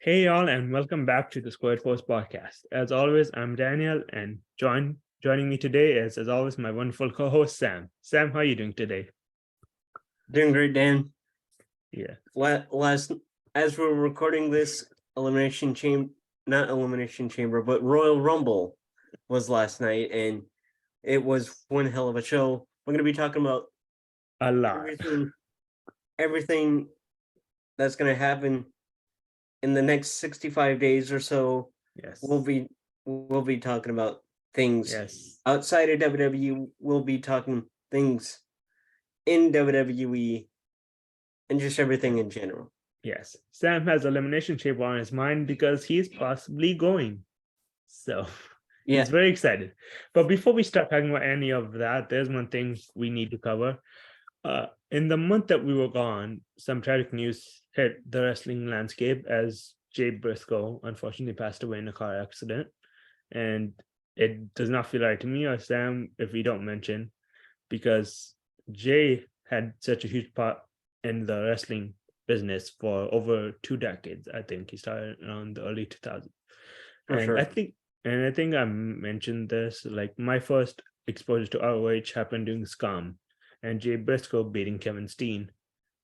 Hey y'all, and welcome back to the Squared Post podcast. As always, I'm Daniel, and joining me today is, as always, my wonderful co-host Sam. Sam, how are you doing today? Doing great, Dan. Yeah. Last, as we're recording this, not Elimination Chamber, but Royal Rumble was last night, and it was one hell of a show. We're going to be talking about A lot. everything that's going to happen in the next 65 days or so. Yes. We'll be talking about things Yes. outside of WWE. We'll be talking things in WWE and just everything in general. Yes. Sam has Elimination Chamber on his mind because he's possibly going. So he's very excited. But before we start talking about any of that, there's one thing we need to cover. In the month that we were gone, some tragic news hit the wrestling landscape as Jay Briscoe unfortunately passed away in a car accident. And it does not feel right to me or Sam if we don't mention, because Jay had such a huge part in the wrestling business for over 2 decades. I think he started around the early 2000s. I think I mentioned this, like my first exposure to ROH happened during Scum, and Jay Briscoe beating Kevin Steen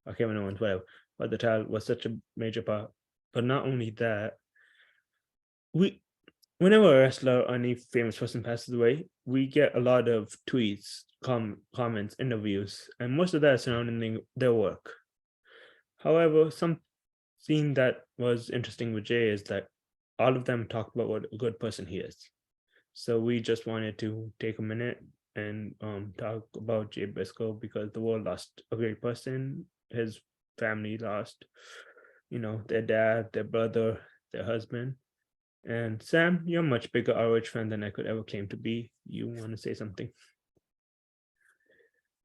or Kevin Owens, whatever, but the title was such a major part. But not only that, whenever a wrestler or any famous person passes away, we get a lot of tweets, comments, interviews, and most of that is surrounding their work. However, something that was interesting with Jay is that all of them talk about what a good person he is. So we just wanted to take a minute and talk about Jay Briscoe because the world lost a great person. His family lost, their dad, their brother, their husband. And Sam, you're a much bigger ROH fan than I could ever claim to be. You want to say something?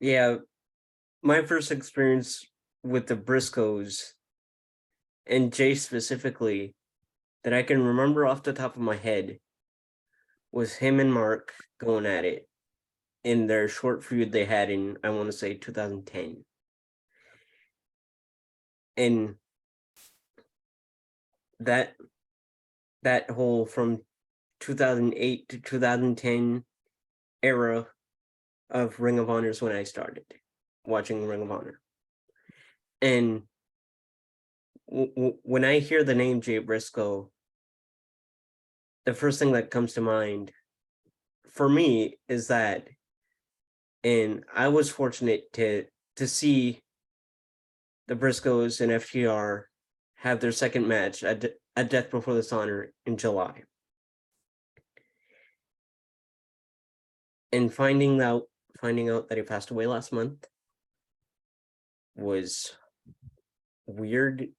Yeah, my first experience with the Briscoes and Jay specifically that I can remember off the top of my head was him and Mark going at it in their short feud they had in, I want to say, 2010. And that whole from 2008 to 2010 era of Ring of Honor is when I started watching Ring of Honor. And when I hear the name Jay Briscoe, the first thing that comes to mind for me is that, and I was fortunate to see the Briscoes and FTR have their second match at Death Before Dishonor in July. And finding out that he passed away last month was weird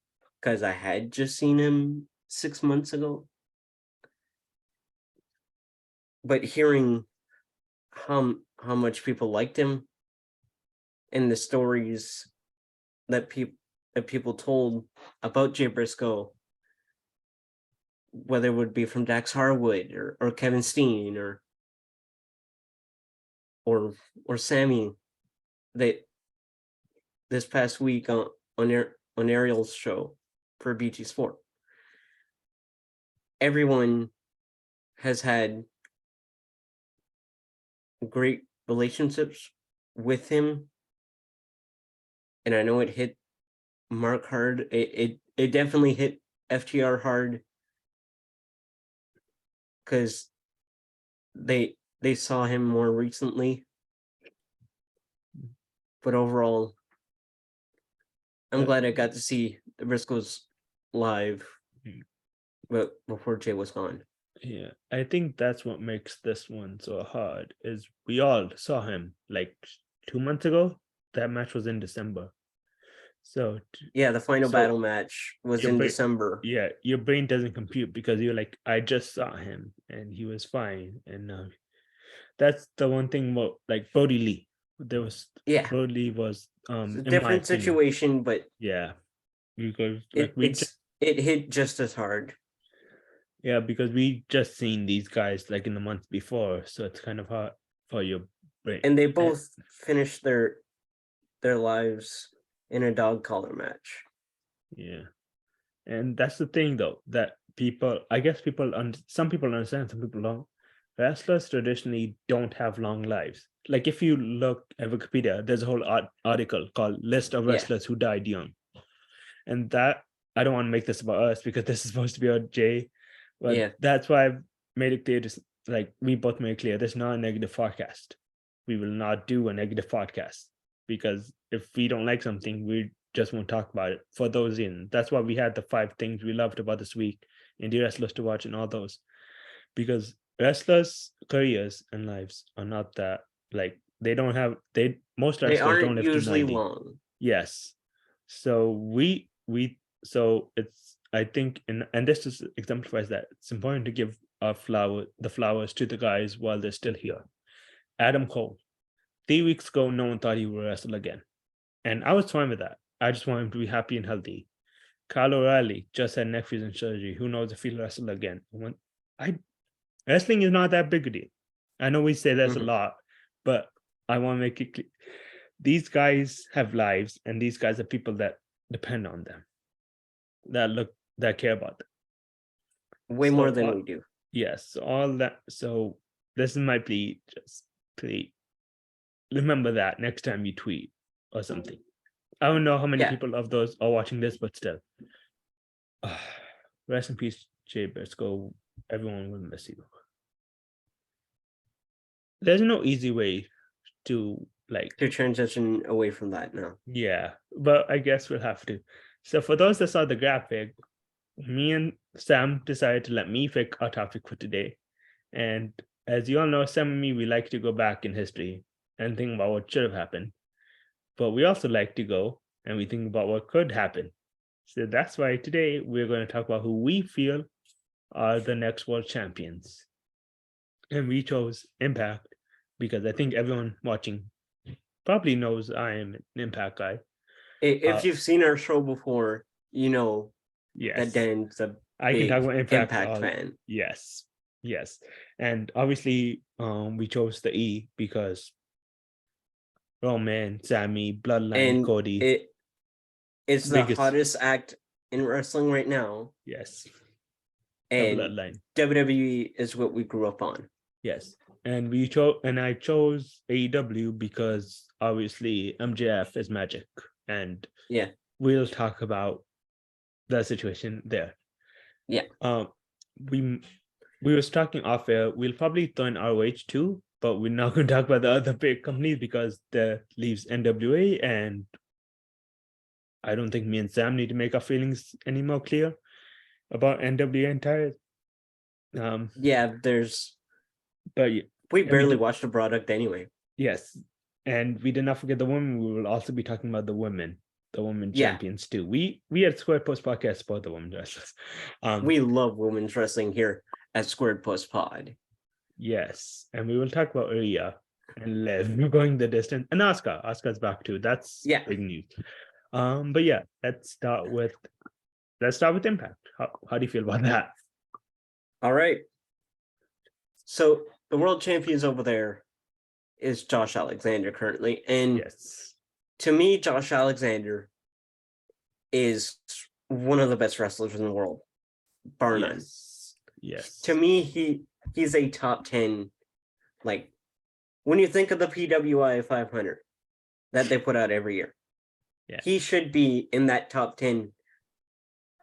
because I had just seen him 6 months ago. But hearing how much people liked him and the stories that people told about Jay Briscoe, whether it would be from Dax Harwood or Kevin Steen or Sami, that this past week on Ariel's show for BT Sport, everyone has had great relationships with him, and I know it hit Mark hard. It definitely hit FTR hard because they saw him more recently. But overall, I'm glad I got to see the Briscoes live, but before Jay was gone. Yeah, I think that's what makes this one so hard, is we all saw him like 2 months ago. That match was in December. So yeah, the final battle match was in December. Yeah, your brain doesn't compute because you're like, I just saw him and he was fine. And that's the one thing about like Brody Lee. Brody Lee was it's a different situation, but yeah, because like it hit just as hard. Yeah, because we just seen these guys like in the months before, so it's kind of hard for your brain. And they both finished their lives in a dog collar match. Yeah, And that's the thing, though, that I guess some people understand, some people don't. Wrestlers traditionally don't have long lives. Like if you look at Wikipedia, there's a whole article called "List of Yeah. Wrestlers Who Died Young," and that I don't want to make this about us because this is supposed to be about Jay, but that's why I've made it clear to like we both made it clear there's not a negative forecast. We will not do a negative podcast because if we don't like something, we just won't talk about it for those in. That's why we had the 5 things we loved about this week, indie wrestlers to watch, and all those. Because wrestlers' careers and lives are not that like most They wrestlers don't aren't live to usually 90. long. Yes. So so it's I think and this just exemplifies that it's important to give the flowers to the guys while they're still here. Adam Cole. 3 weeks ago, no one thought he would wrestle again. And I was fine with that. I just want him to be happy and healthy. Kyle O'Reilly just had neck fusion surgery. Who knows if he'll wrestle again? Wrestling is not that big a deal. I know we say that's a lot, but I want to make it clear. These guys have lives, and these guys are people that depend on them, that care about them. Way more than we do. Yes, all that. So this is my plea. Just please remember that next time you tweet or something. I don't know how many people of those are watching this, but still. Rest in peace, Jay Briscoe. Everyone will miss you. There's no easy way to transition away from that now. Yeah, but I guess we'll have to. So for those that saw the graphic, me and Sam decided to let me pick our topic for today. And as you all know, Sam and me, we like to go back in history and think about what should have happened. But we also like to go and we think about what could happen. So that's why today we're going to talk about who we feel are the next world champions. And we chose Impact because I think everyone watching probably knows I am an Impact guy. If you've seen our show before, you know that Dan's a big Impact fan. Yes. And obviously, we chose the E because Roman, Sami, Bloodline, and Cody. It's the hottest act in wrestling right now. Yes. And Bloodline. WWE is what we grew up on. Yes. And I chose AEW because obviously MJF is magic. And we'll talk about the situation there. Yeah. We was talking off air. We'll probably throw in ROH too, but we're not going to talk about the other big companies because that leaves NWA, and I don't think me and Sam need to make our feelings any more clear about NWA entire. But we barely watched the product anyway. Yes, and we did not forget the women. We will also be talking about the women champions too. We at Squared Post Podcast support the women's wrestlers. We love women's wrestling here at Squared Post Pod. Yes, and we will talk about Rhea and Liv going the distance, and Asuka. Asuka's back too. That's big news. But yeah, let's start with Impact. How do you feel about that? All right. So the world champions over there is Josh Alexander currently. And to me, Josh Alexander is one of the best wrestlers in the world, bar none. Yes. To me, he's a top 10. Like, when you think of the PWI 500 that they put out every year, he should be in that top 10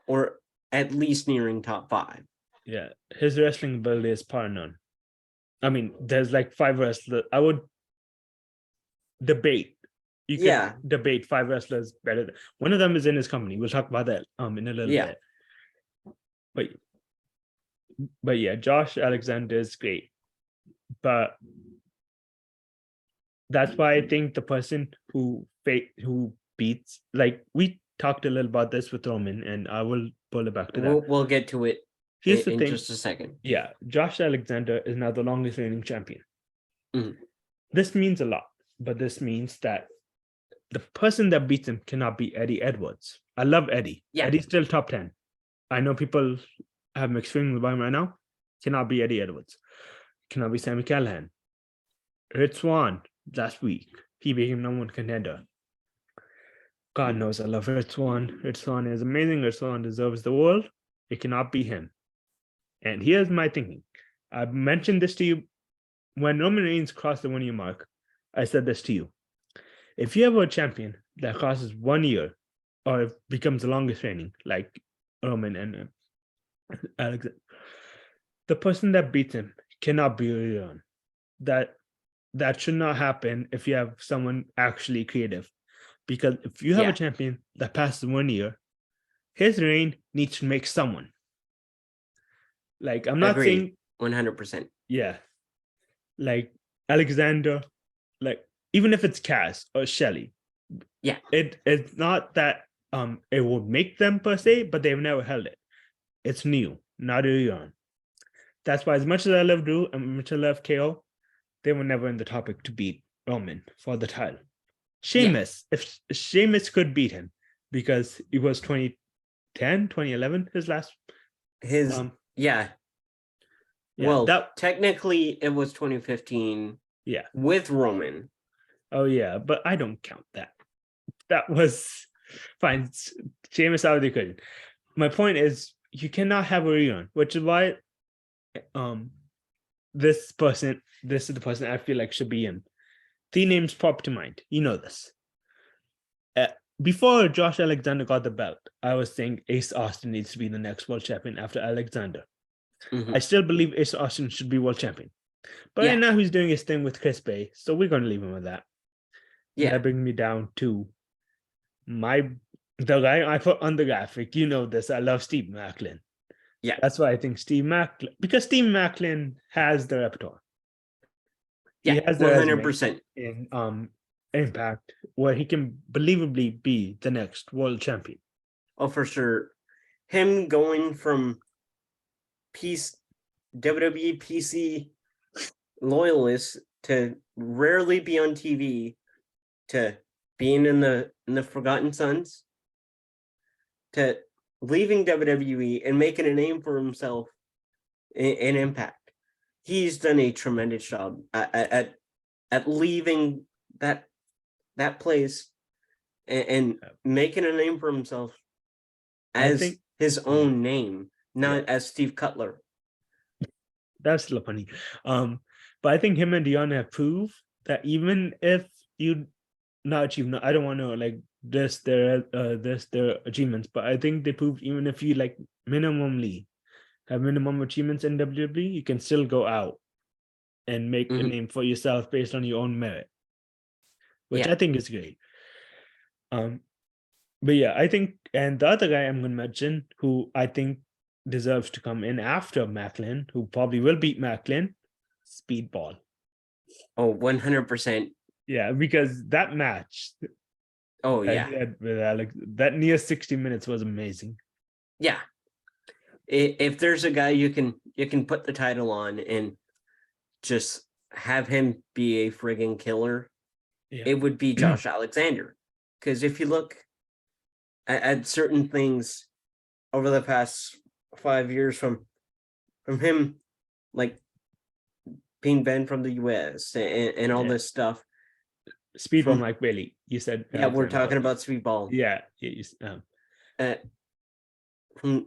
or at least nearing top 5. Yeah, his wrestling ability is par none. I mean, there's like 5 wrestlers. I would debate. You can debate 5 wrestlers better. One of them is in his company. We'll talk about that in a little bit. But yeah, Josh Alexander is great. But that's why I think the person who beats, like we talked a little about this with Roman, and I will pull it back to that. We'll get to it in just a second. Yeah, Josh Alexander is now the longest reigning champion. This means a lot, but this means that the person that beats him cannot be Eddie Edwards. I love Eddie. Eddie's still top 10. I know people have mixed feelings about him right now. Cannot be Eddie Edwards. Cannot be Sami Callihan. Rich Swann last week, he became #1 contender. God knows I love Rich Swann. Rich Swann is amazing. Rich Swann deserves the world. It cannot be him. And here's my thinking. I mentioned this to you when Roman Reigns crossed the 1 year mark. I said this to you. If you have a champion that crosses 1 year or becomes the longest reigning, like Roman and Alexander, the person that beats him cannot be rerun. That should not happen if you have someone actually creative. Because if you have a champion that passes 1 year, his reign needs to make someone. Like, I'm not saying 100%. Yeah. Like Alexander, like even if it's Cass or Shelly, it's not that it would make them per se, but they've never held it. It's new, not early on. That's why, as much as I love Drew and much as I love KO, they were never in the topic to beat Roman for the title. Sheamus, if Sheamus could beat him, because it was 2010, 2011, his last. Well, technically it was 2015. Yeah. With Roman. Oh yeah, but I don't count that. That was fine. Sheamus out, they couldn't. My point is, you cannot have a rerun, which is why this is the person I feel like should be in. 3 names pop to mind. You know this. Before Josh Alexander got the belt, I was saying Ace Austin needs to be the next world champion after Alexander. I still believe Ace Austin should be world champion. But right now he's doing his thing with Chris Bay, so we're going to leave him with that. That brings me down to the guy I put on the graphic. You know this. I love Steve Maclin. Yeah. That's why I think Steve Maclin, because Steve Maclin has the repertoire. He has the 100% in Impact, where he can believably be the next world champion. Oh, for sure. Him going from WWE PC loyalist to rarely be on TV to being in the Forgotten Sons to leaving WWE and making a name for himself in Impact. He's done a tremendous job at leaving that place and making a name for himself as his own name, not as Steve Cutler. That's still funny. But I think him and Dion have proved that even if you not achieve, I don't want to like their achievements, but I think they proved even if you like minimum achievements in WWE, you can still go out and make a name for yourself based on your own merit, which I think is great. But yeah, I think, and the other guy I'm going to mention who I think deserves to come in after Maclin, who probably will beat Maclin, Speedball. Oh, 100%. Yeah, because that match. Oh, yeah. With Alex, that near 60 minutes was amazing. Yeah. If there's a guy you can put the title on and just have him be a friggin' killer, it would be Josh Alexander. Because if you look at certain things over the past 5 years from him, like being banned from the US and all this stuff. Speedball Mike Bailey, you said. Yeah, we're talking about Speedball. Yeah. From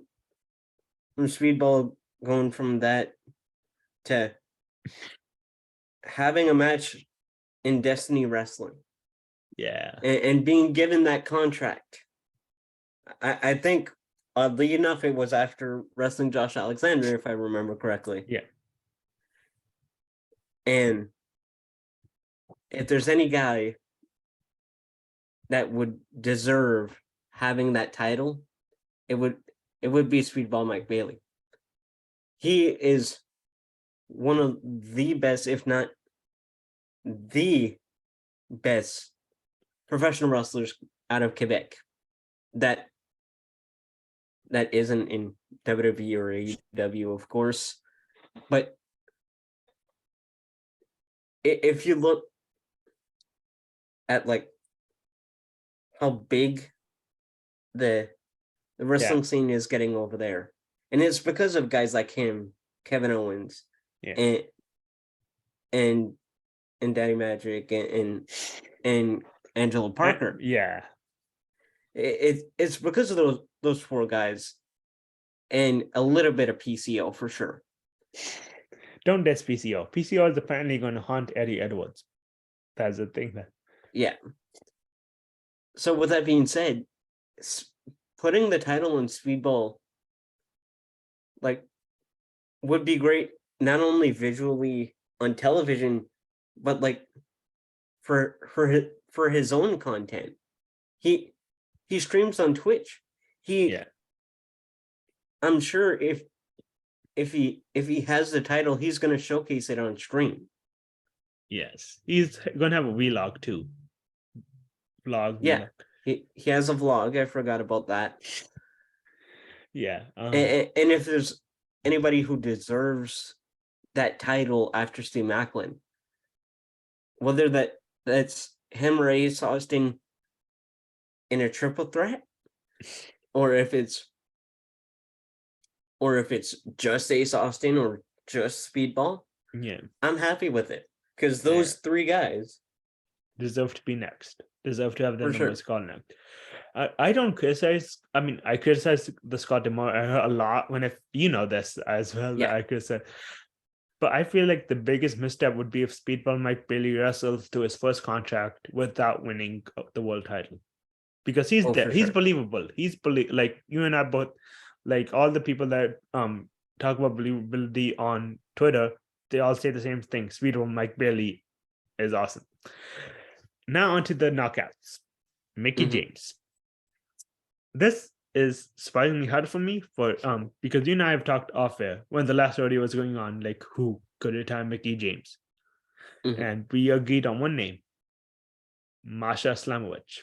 Speedball going from that to having a match in Destiny Wrestling. Yeah. And being given that contract. I think, oddly enough, it was after wrestling Josh Alexander, if I remember correctly. Yeah. And if there's any guy that would deserve having that title, it would be Speedball Mike Bailey. He is one of the best, if not the best, professional wrestlers out of Quebec that isn't in WWE or AEW, of course. But if you look at like how big the wrestling scene is getting over there, and it's because of guys like him, Kevin Owens, and Daddy Magic and Angelo Parker. Yeah. It's because of those four guys and a little bit of PCO for sure. Don't diss PCO. PCO is apparently going to haunt Eddie Edwards. That's the thing. Yeah. So with that being said, putting the title in Speedball would be great, not only visually on television, but for his own content. He streams on Twitch. I'm sure if he has the title, he's going to showcase it on stream. Yes, he's going to have a vlog too. Vlog. He has a vlog. I forgot about that. Yeah. And if there's anybody who deserves that title after Steve Maclin, whether that's him or Ace Austin in a triple threat, or if it's just Ace Austin or just Speedball, I'm happy with it because those three guys deserve to be next. Deserve to have their numbers called next. I don't criticize. I mean, I criticize the Scott Demore era a lot when you know this as well. That I criticize. But I feel like the biggest misstep would be if Speedball Mike Bailey wrestles to his first contract without winning the world title, because he's there. He's believable. Like you and I both, like all the people that talk about believability on Twitter, they all say the same thing. Speedball Mike Bailey is awesome. Now onto the knockouts. Mickey James. This is surprisingly hard for me because you and I have talked off air when the last rodeo was going on, like who could retire Mickey James. And we agreed on one name, Masha Slamovich.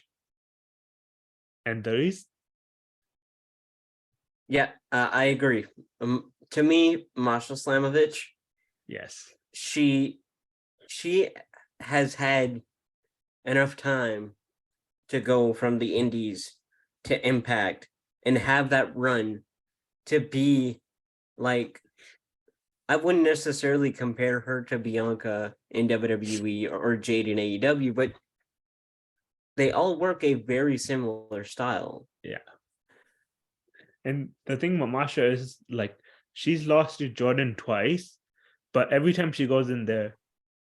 And there is. Yeah, I agree. To me, Masha Slamovich. Yes. She has had enough time to go from the indies to Impact and have that run to be like, I wouldn't necessarily compare her to Bianca in WWE or Jade in AEW, but they all work a very similar style. Yeah. And the thing about Masha is like she's lost to Jordan twice, but every time she goes in there,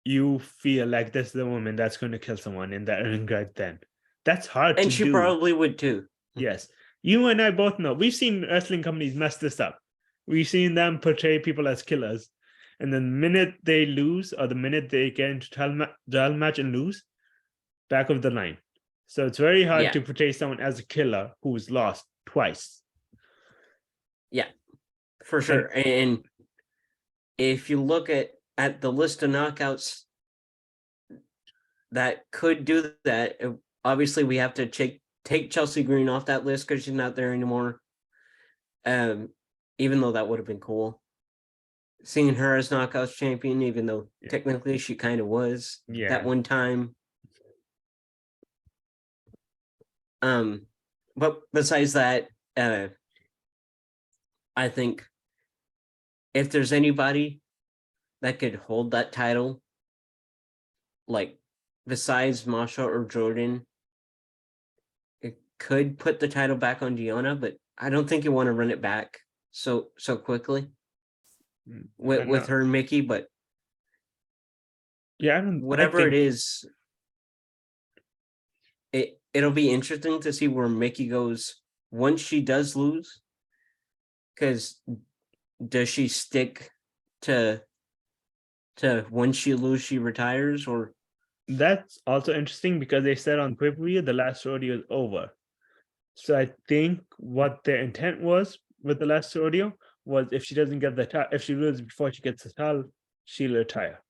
you feel like this is the woman that's going to kill someone in that ring right then. That's hard to do. And she probably would too. Yes. You and I both know. We've seen wrestling companies mess this up. We've seen them portray people as killers. And then the minute they lose or the minute they get into title match and lose, back of the line. So it's very hard to portray someone as a killer who's lost twice. Yeah, for sure. And if you look at the list of knockouts that could do that, obviously we have to take Chelsea Green off that list because she's not there anymore. Even though that would have been cool. Seeing her as Knockouts champion, even though technically she kind of was that one time. But besides that, I think if there's anybody that could hold that title, like besides Masha or Jordan, it could put the title back on Gianna, but I don't think you want to run it back so quickly with her and Mickey. But whatever it is, it'll be interesting to see where Mickey goes once she does lose. Because does she stick to when she loses, she retires, or? That's also interesting because they said on pay-per-view the last rodeo is over. So I think what their intent was with the last rodeo was if she doesn't get the title, if she loses before she gets the title, she'll retire.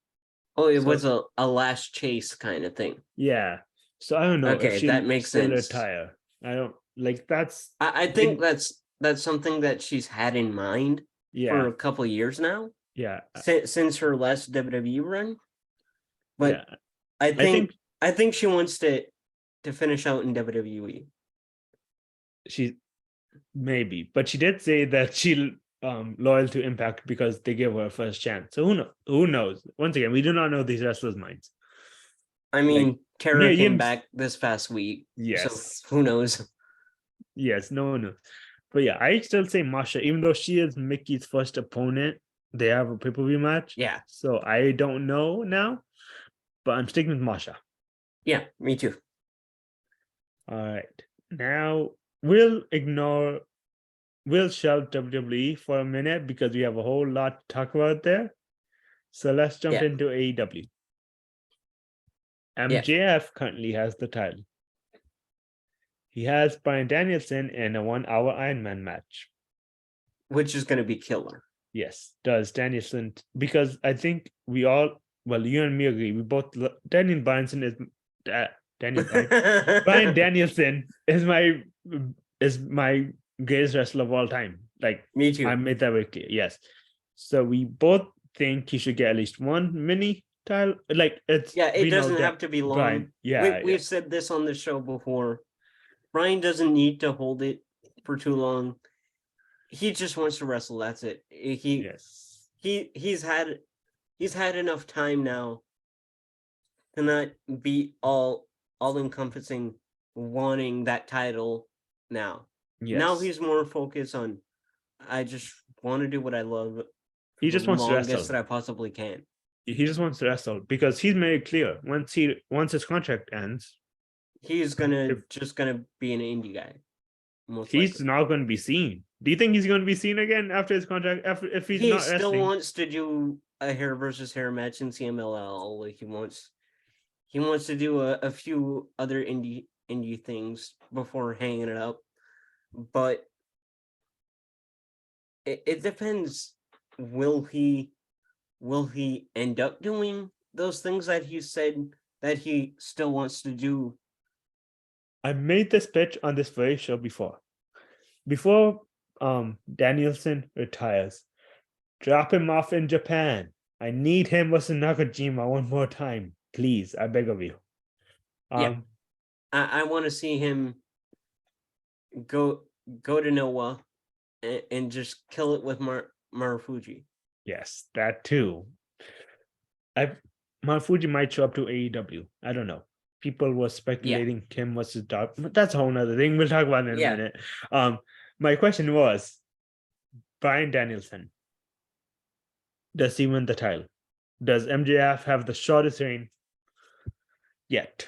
Oh, it was a last chase kind of thing. Yeah. So I don't know. Okay, that makes sense. Retire. I don't like that's. I think that's something that she's had in mind for a couple of years now. Yeah. Since her last WWE run. But I think she wants to finish out in WWE. She maybe, but she did say that she'll loyal to Impact because they gave her a first chance. So who knows? Once again, we do not know these wrestlers' minds. I mean, Tara came back this past week. Yes. So who knows? Yes, no one knows. But yeah, I still say Masha, even though she is Mickey's first opponent, they have a pay-per-view match. Yeah. So I don't know now, but I'm sticking with Masha. Yeah, me too. All right. Now we'll shelve WWE for a minute because we have a whole lot to talk about there. So let's jump into AEW. MJF currently has the title. He has Bryan Danielson in a 1-hour Iron Man match. Which is going to be killer. Yes, does Danielson, because I think we all, well, you and me agree, we both, Daniel Bryanson is, Bryan Danielson is my greatest wrestler of all time. Like, me too. I made that very clear, yes. So we both think he should get at least one mini title. Like, it doesn't have to be long. Bryan, we've said this on the show before. Bryan doesn't need to hold it for too long. He just wants to wrestle. That's it. He's had enough time now to not be all encompassing wanting that title now. Yes. Now he's more focused on, I just want to do what I love. He just wants to wrestle that I possibly can. He just wants to wrestle because he's made it clear once his contract ends, he's just gonna be an indie guy. He's not going to be seen. Do you think he's going to be seen again after his contract? If he's not still wrestling? Wants to do a hair versus hair match in CMLL. Like he wants to do a few other indie things before hanging it up. But it depends. Will he end up doing those things that he said that he still wants to do? I made this pitch on this very show before. Before Danielson retires, drop him off in Japan. I need him versus Nakajima one more time. Please, I beg of you. I want to see him go to Noah and just kill it with Marufuji. Yes, that too. Marufuji might show up to AEW. I don't know. People were speculating Kim versus Dark, but that's a whole other thing. We'll talk about it in a minute. My question was, Bryan Danielson, does he win the title? Does MJF have the shortest reign yet?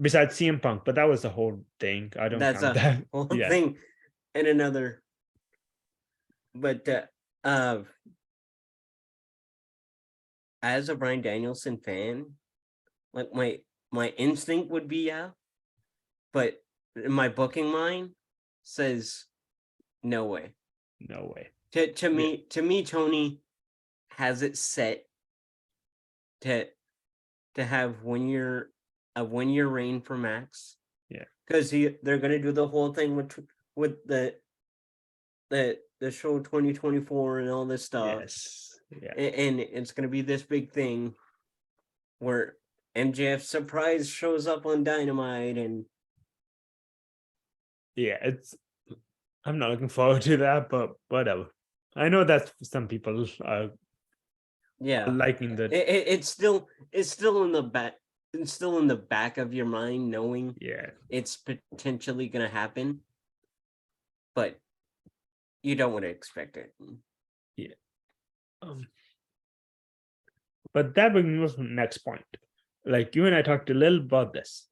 Besides CM Punk, but that was the whole thing. I don't count that. That's a whole thing and another. But as a Bryan Danielson fan, like my instinct would be but my booking mind says no way. No way. To me, Tony has it set to have a 1 year reign for Max. Yeah. Because they're gonna do the whole thing with the show 2024 and all this stuff. Yes. Yeah. And it's gonna be this big thing where MJF surprise shows up on Dynamite and I'm not looking forward to that, but whatever. I know that some people are liking that. It's still in the back. It's still in the back of your mind, knowing it's potentially gonna happen, but you don't want to expect it. Yeah. But that brings me to the next point. Like you and I talked a little about this,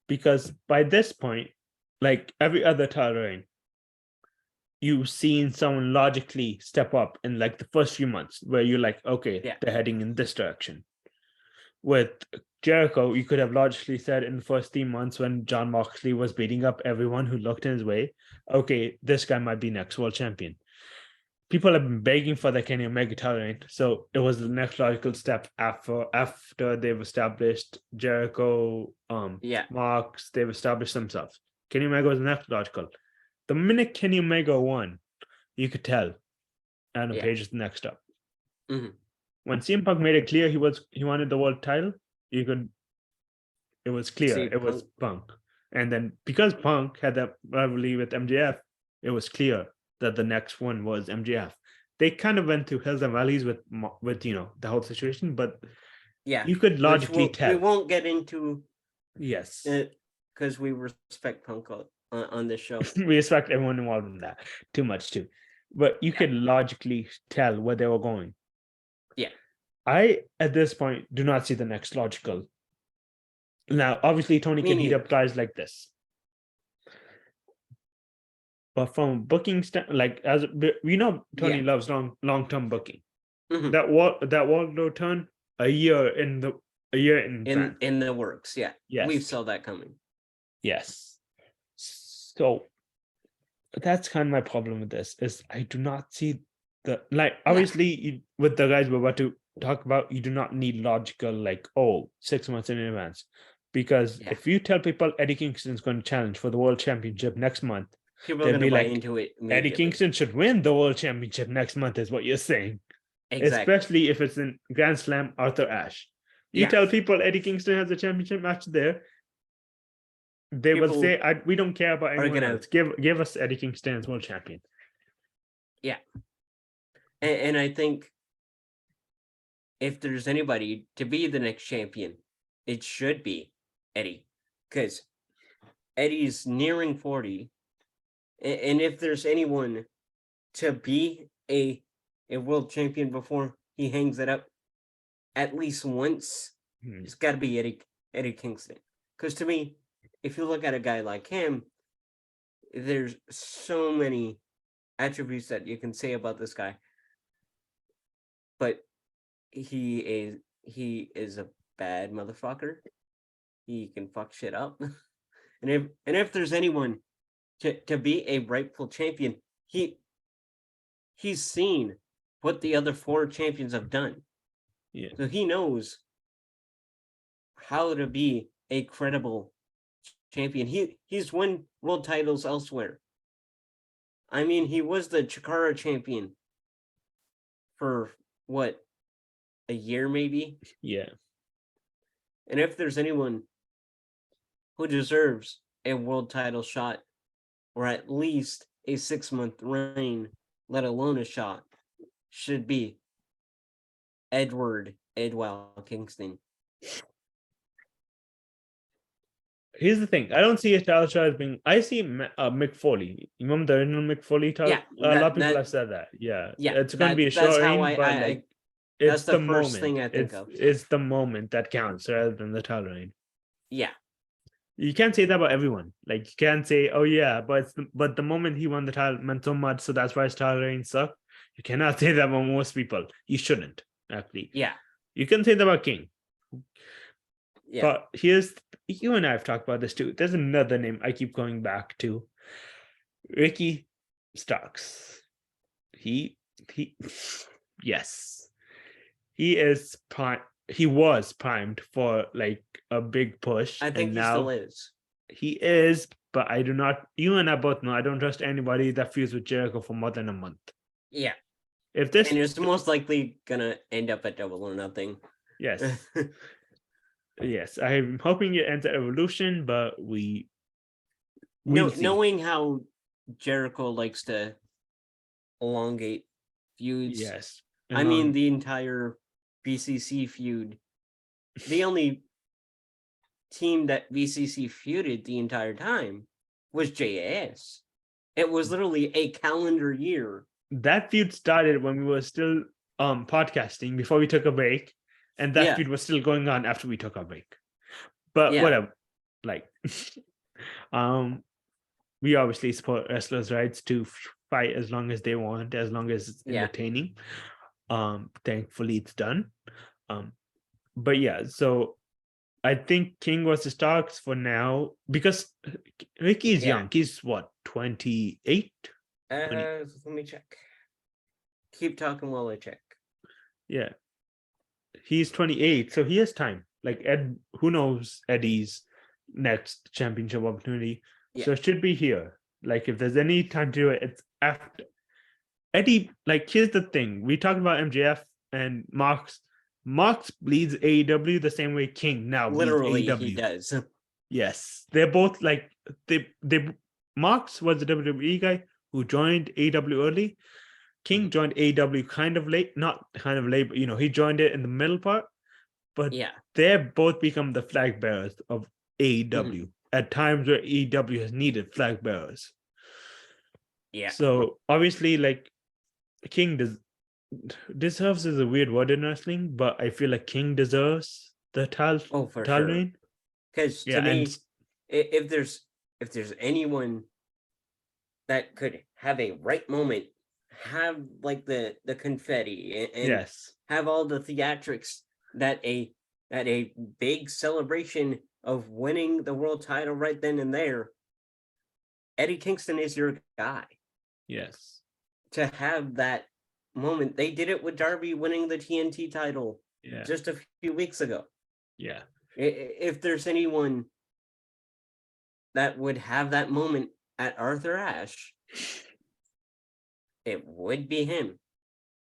because by this point, like every other title reign, you've seen someone logically step up in like the first few months where you're like, okay, they're heading in this direction. With Jericho, you could have logically said in the first 3 months when Jon Moxley was beating up everyone who looked in his way, okay, this guy might be next world champion. People have been begging for the Kenny Omega title reign, so it was the next logical step after they've established Jericho, Mox, they've established themselves. Kenny Omega was the next logical. The minute Kenny Omega won, you could tell Adam Page is the next up. Mm-hmm. When CM Punk made it clear he wanted the world title, it was clear it was Punk. And then because Punk had that rivalry with MJF, it was clear that the next one was MJF. They kind of went through hills and valleys with the whole situation, but you could logically tell. We won't get into yes, because we respect Punk on this show. We respect everyone involved in that too much too. But you could logically tell where they were going. Yeah. I, at this point, do not see the next logical. Now, obviously, Tony can heat up guys like this. But from booking, like as we know, Tony loves long-term booking. Mm-hmm. That Wardlow turn a year in the works. Yeah. Yes. We saw that coming. Yes. So that's kind of my problem with this is I do not see obviously with the guys we're about to talk about, you do not need logical 6 months in advance, because if you tell people Eddie Kingston's going to challenge for the world championship next month, people are going to buy into it. Eddie Kingston should win the world championship next month is what you're saying. Exactly. Especially if it's in Grand Slam Arthur Ashe. You tell people Eddie Kingston has a championship match there, they will say, we don't care about anyone else. Give us Eddie Kingston as world champion. Yeah. And I think if there's anybody to be the next champion, it should be Eddie. Because Eddie's nearing 40. And if there's anyone to be a world champion before he hangs it up at least once, it's got to be Eddie Kingston. Because to me, if you look at a guy like him, there's so many attributes that you can say about this guy. But he is a bad motherfucker. He can fuck shit up. And if there's anyone to be a rightful champion, he's seen what the other 4 champions have done. Yeah. So he knows how to be a credible champion. He's won world titles elsewhere. I mean, he was the Chikara champion for what, a year maybe? Yeah. And if there's anyone who deserves a world title shot, or at least a 6-month reign, let alone a shot, should be Edward Kingston. Here's the thing. I don't see a title shot as being. I see Mick Foley. You remember the original Mick Foley title? Yeah, a lot of people have said that. Yeah. It's going to be a that's short how reign, but that's the moment. first thing I think of. It's the moment that counts rather than the title reign. Yeah. You can't say that about everyone. You can't say, oh yeah, but the moment he won the title meant so much, so that's why his title reign sucked. You cannot say that about most people. You shouldn't, actually. Yeah. You can say that about King. Yeah. But you and I have talked about this too. There's another name I keep going back to. Ricky Starks. Yes. He was primed for a big push. I think he still is. He is, but I do not. You and I both know I don't trust anybody that feuds with Jericho for more than a month. Yeah. And it's most likely gonna end up at Double or Nothing. Yes. Yes, I'm hoping it ends at Evolution, but knowing how Jericho likes to elongate feuds. Yes. I mean, the entire BCC feud, the only team that BCC feuded the entire time was JAS. It was literally a calendar year. That feud started when we were still podcasting before we took a break, and that feud was still going on after we took our break. But whatever. We obviously support wrestlers' rights to fight as long as they want, as long as it's entertaining. Thankfully it's done. But yeah, so I think King versus Starks for now, because Ricky is young. He's what, 28? Let me check. Keep talking while I check. Yeah. He's 28, so he has time. Who knows Eddie's next championship opportunity. Yeah. So it should be here. If there's any time to do it, it's after. Eddie, here's the thing. We talked about MJF and Mox. Mox bleeds AEW the same way King now literally bleeds AEW. He does. Yes. They're both Mox was a WWE guy who joined AEW early. King joined AEW kind of late, not kind of late, but he joined it in the middle part. But they've both become the flag bearers of AEW. at times where AEW has needed flag bearers. Yeah. So obviously, like King deserves is a weird word in wrestling, but I feel like King deserves the title reign. Because to me, if there's anyone that could have a right moment, have like the confetti and have all the theatrics that a big celebration of winning the world title right then and there, Eddie Kingston is your guy. Yes. To have that moment. They did it with Darby winning the TNT title just a few weeks ago. Yeah. If there's anyone that would have that moment at Arthur Ashe, it would be him.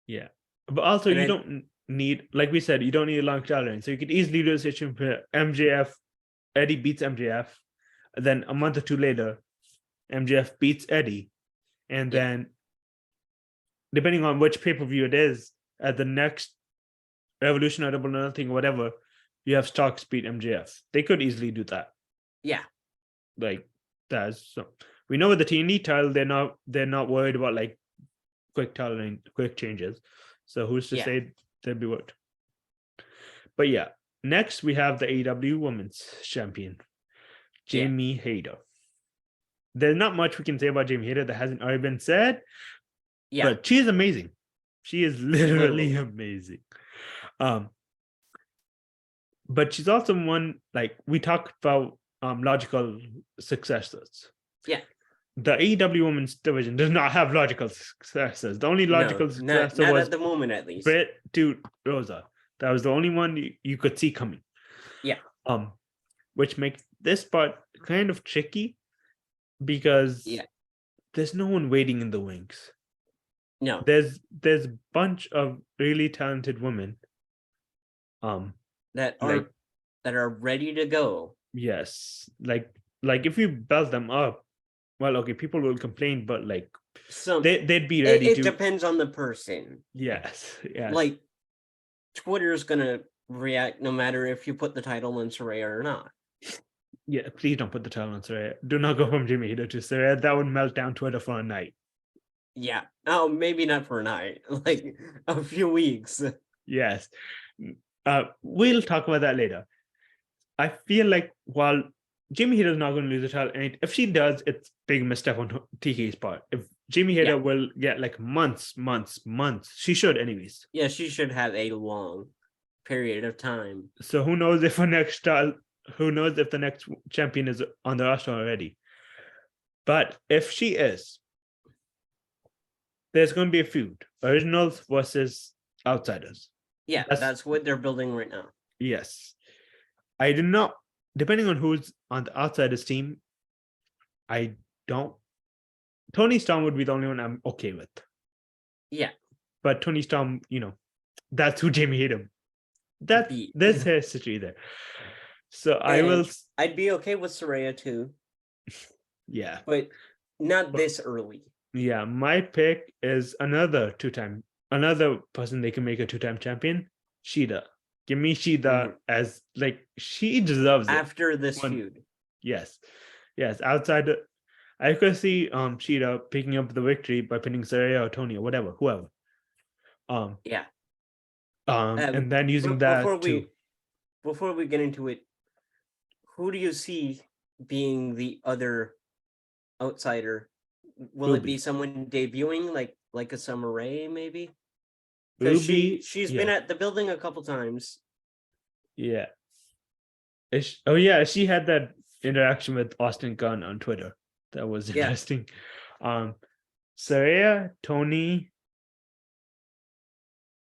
Yeah. But also, you don't need, like we said, you don't need a long title reign. So you could easily do a situation where MJF, Eddie beats MJF, and then a month or two later, MJF beats Eddie, and then depending on which pay-per-view it is, at the next Revolution or Double or Nothing, whatever, you have Starks beat MJF. They could easily do that. Yeah. Like that's so we know with the TNT title, they're not worried about like quick changes. So who's to say they'd be worried? But yeah, next we have the AEW Women's Champion, Jamie Hayter. There's not much we can say about Jamie Hayter that hasn't already been said. Yeah, but she is amazing. She is literally amazing. But she's also one, like we talked about logical successors. Yeah. The AEW Women's Division does not have logical successors. The only logical successor not was at the moment, at least. Britt to Rosa. That was the only one you could see coming. Yeah. Which makes this part kind of tricky because there's no one waiting in the wings. No. There's a bunch of really talented women. That are ready to go. Yes. Like if you belt them up, well, okay, people will complain, but like they'd be ready to. It depends on the person. Yes. Like Twitter's gonna react no matter if you put the title on Saraya or not. Yeah, please don't put the title on Saraya. Do not go from Jamie Hayter to Saraya. That would melt down Twitter for a night. Yeah. Oh, maybe not for a night. Like a few weeks. Yes. We'll talk about that later. I feel like while Jamie Hayter is not going to lose the title, and if she does, it's big misstep on TK's part. If Jamie Hayter will get like months, she should anyways. Yeah, she should have a long period of time. So who knows if the next champion is on the roster already. But if she is, there's going to be a feud. Originals versus outsiders. Yeah, that's what they're building right now. Yes. I do not, depending on who's on the outsiders team, Tony Storm would be the only one I'm okay with. Yeah. But Tony Storm, that's who Jamie Hayter. There's history there. So I'd be okay with Saraya too. Yeah. But not this early. Yeah, my pick is another person they can make a 2-time champion, Shida. Give me Shida as like she deserves it. After this feud. Yes. Outside I could see Shida picking up the victory by pinning Saraya or Tony or whoever. And then using before we get into it, who do you see being the other outsider? Will it be someone debuting like a Summer Rae maybe? Because she's been at the building a couple times. Yeah. She had that interaction with Austin Gunn on Twitter. That was interesting. Saraya, Tony,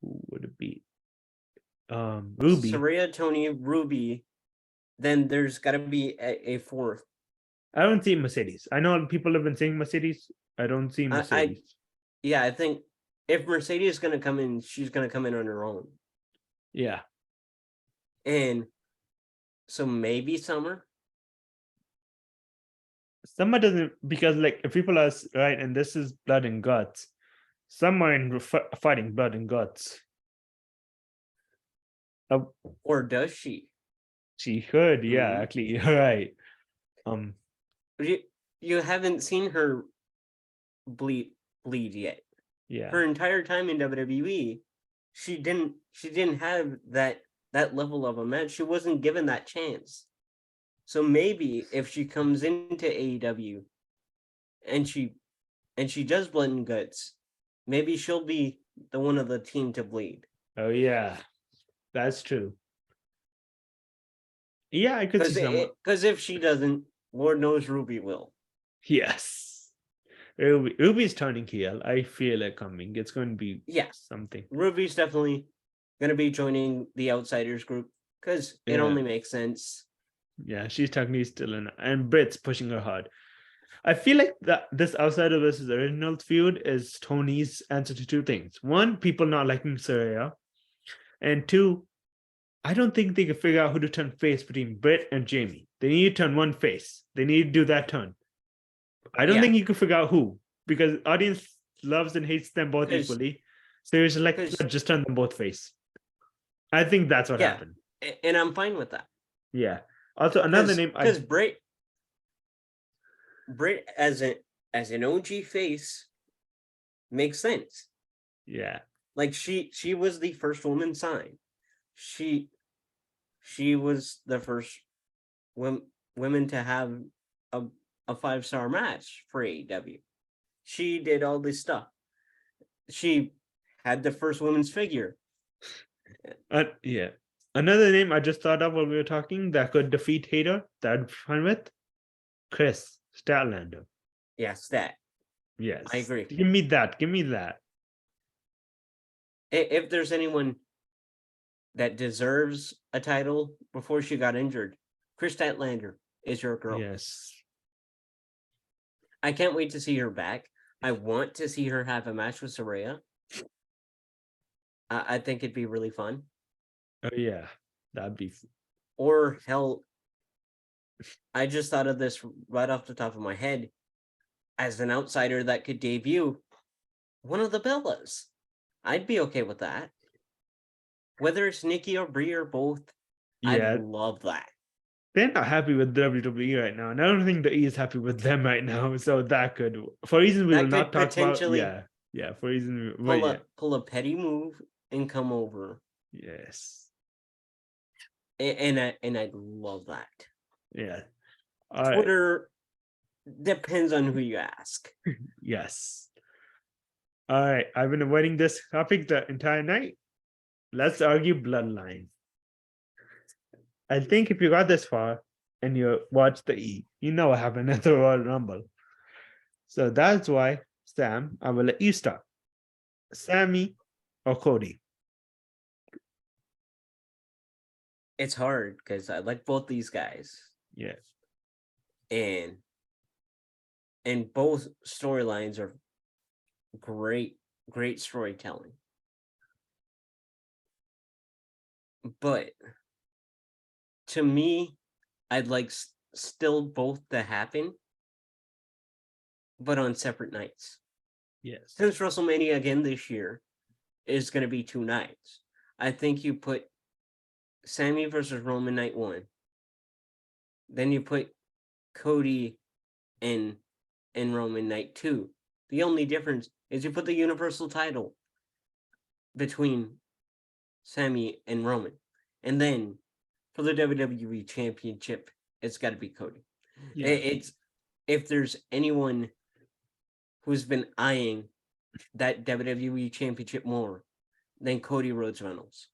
who would it be? Ruby. Saraya, Tony, Ruby. Then there's got to be a fourth. I don't see Mercedes. I know people have been saying Mercedes. I don't see Mercedes. I think if Mercedes is going to come in, she's going to come in on her own. Yeah. And so maybe Summer. Summer doesn't, because like if people are right, and this is blood and guts, Summer in fighting blood and guts. Or does she? She could, actually, you're right. You haven't seen her bleed yet. Yeah. Her entire time in WWE, she didn't have that level of a match. She wasn't given that chance. So maybe if she comes into AEW and she does blood and guts, maybe she'll be the one of the team to bleed. Oh yeah, that's true. Yeah, I could see someone. Because if she doesn't, Lord knows Ruby will. Yes. Ruby's turning heel. I feel it coming. It's going to be something. Ruby's definitely going to be joining the Outsiders group because it only makes sense. Yeah, she's technically still in, and Britt's pushing her hard. I feel like this Outsider versus Original feud is Tony's answer to two things. One, people not liking Saraya. And two, I don't think they can figure out who to turn face between Britt and Jamie. They need to turn one face. They need to do that turn. I don't think you can figure out who, because audience loves and hates them both equally. So it's like, just turn them both face. I think that's what happened. And I'm fine with that. Yeah. Also, another name, because Britt as an OG face makes sense. Yeah. Like she was the first woman signed. She was the first women to have a 5-star match for AEW. She did all this stuff. She had the first women's figure. Yeah. Another name I just thought of while we were talking that could defeat Hater, that I'd be fine with, Chris Statlander. Yeah, Stat. Yes. I agree. Give me that. If there's anyone that deserves a title before she got injured, Chris Statlander is your girl. Yes. I can't wait to see her back. I want to see her have a match with Saraya. I think it'd be really fun. Oh yeah, that'd be. Or hell, I just thought of this right off the top of my head. As an outsider that could debut one of the Bellas, I'd be okay with that. Whether it's Nikki or Brie or both, I'd love that. They're not happy with WWE right now, and I don't think the E is happy with them right now. So that could, for reasons we will not talk about. Yeah, for reasons. Pull a petty move and come over. Yes. And I'd love that. Yeah. Twitter depends on who you ask. Yes. All right. I've been avoiding this topic the entire night. Let's argue Bloodline. I think if you got this far and you watched the E, you know what happened at the Royal Rumble. So that's why, Sam, I will let you start. Sami or Cody? It's hard because I like both these guys. Yes. And both storylines are great storytelling. But to me, I'd like still both to happen, but on separate nights. Yes. Since WrestleMania again this year is going to be 2 nights, I think you put Sami versus Roman night 1. Then you put Cody and Roman night 2. The only difference is you put the Universal title between Sami and Roman. And then for the WWE Championship, it's got to be Cody. Yeah. It's if there's anyone who's been eyeing that WWE Championship more than Cody Rhodes Reynolds.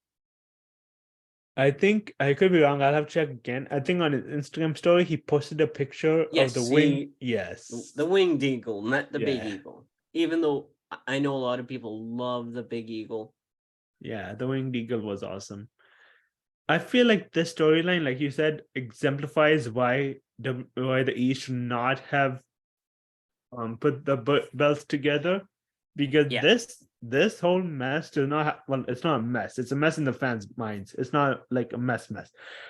I think I could be wrong. I'll have to check again. I think on his Instagram story, he posted a picture of the wing. Yes. The winged eagle, not the big eagle. Even though I know a lot of people love the big eagle. Yeah, the winged eagle was awesome. I feel like this storyline, like you said, exemplifies why the E should not have put the belts together, because this whole mess does not it's not a mess. It's a mess in the fans' minds. It's not like a mess.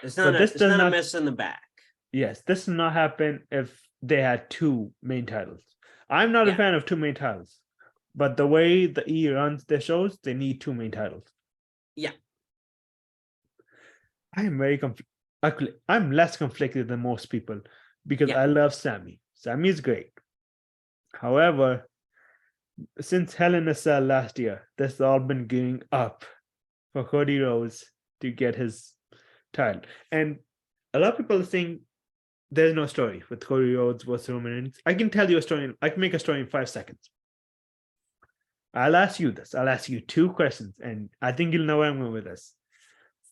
It's not a mess in the back. Yes, this does not happen if they had 2 main titles. I'm not a fan of 2 main titles, but the way the E runs their shows, they need 2 main titles. Yeah. I am very I'm less conflicted than most people, because I love Sami. Sami is great. However, since Hell in a Cell last year, this all been gearing up for Cody Rhodes to get his title. And a lot of people are saying there's no story with Cody Rhodes versus Roman Reigns. I can tell you a story. I can make a story in 5 seconds. I'll ask you this. I'll ask you 2 questions, and I think you'll know where I'm going with this.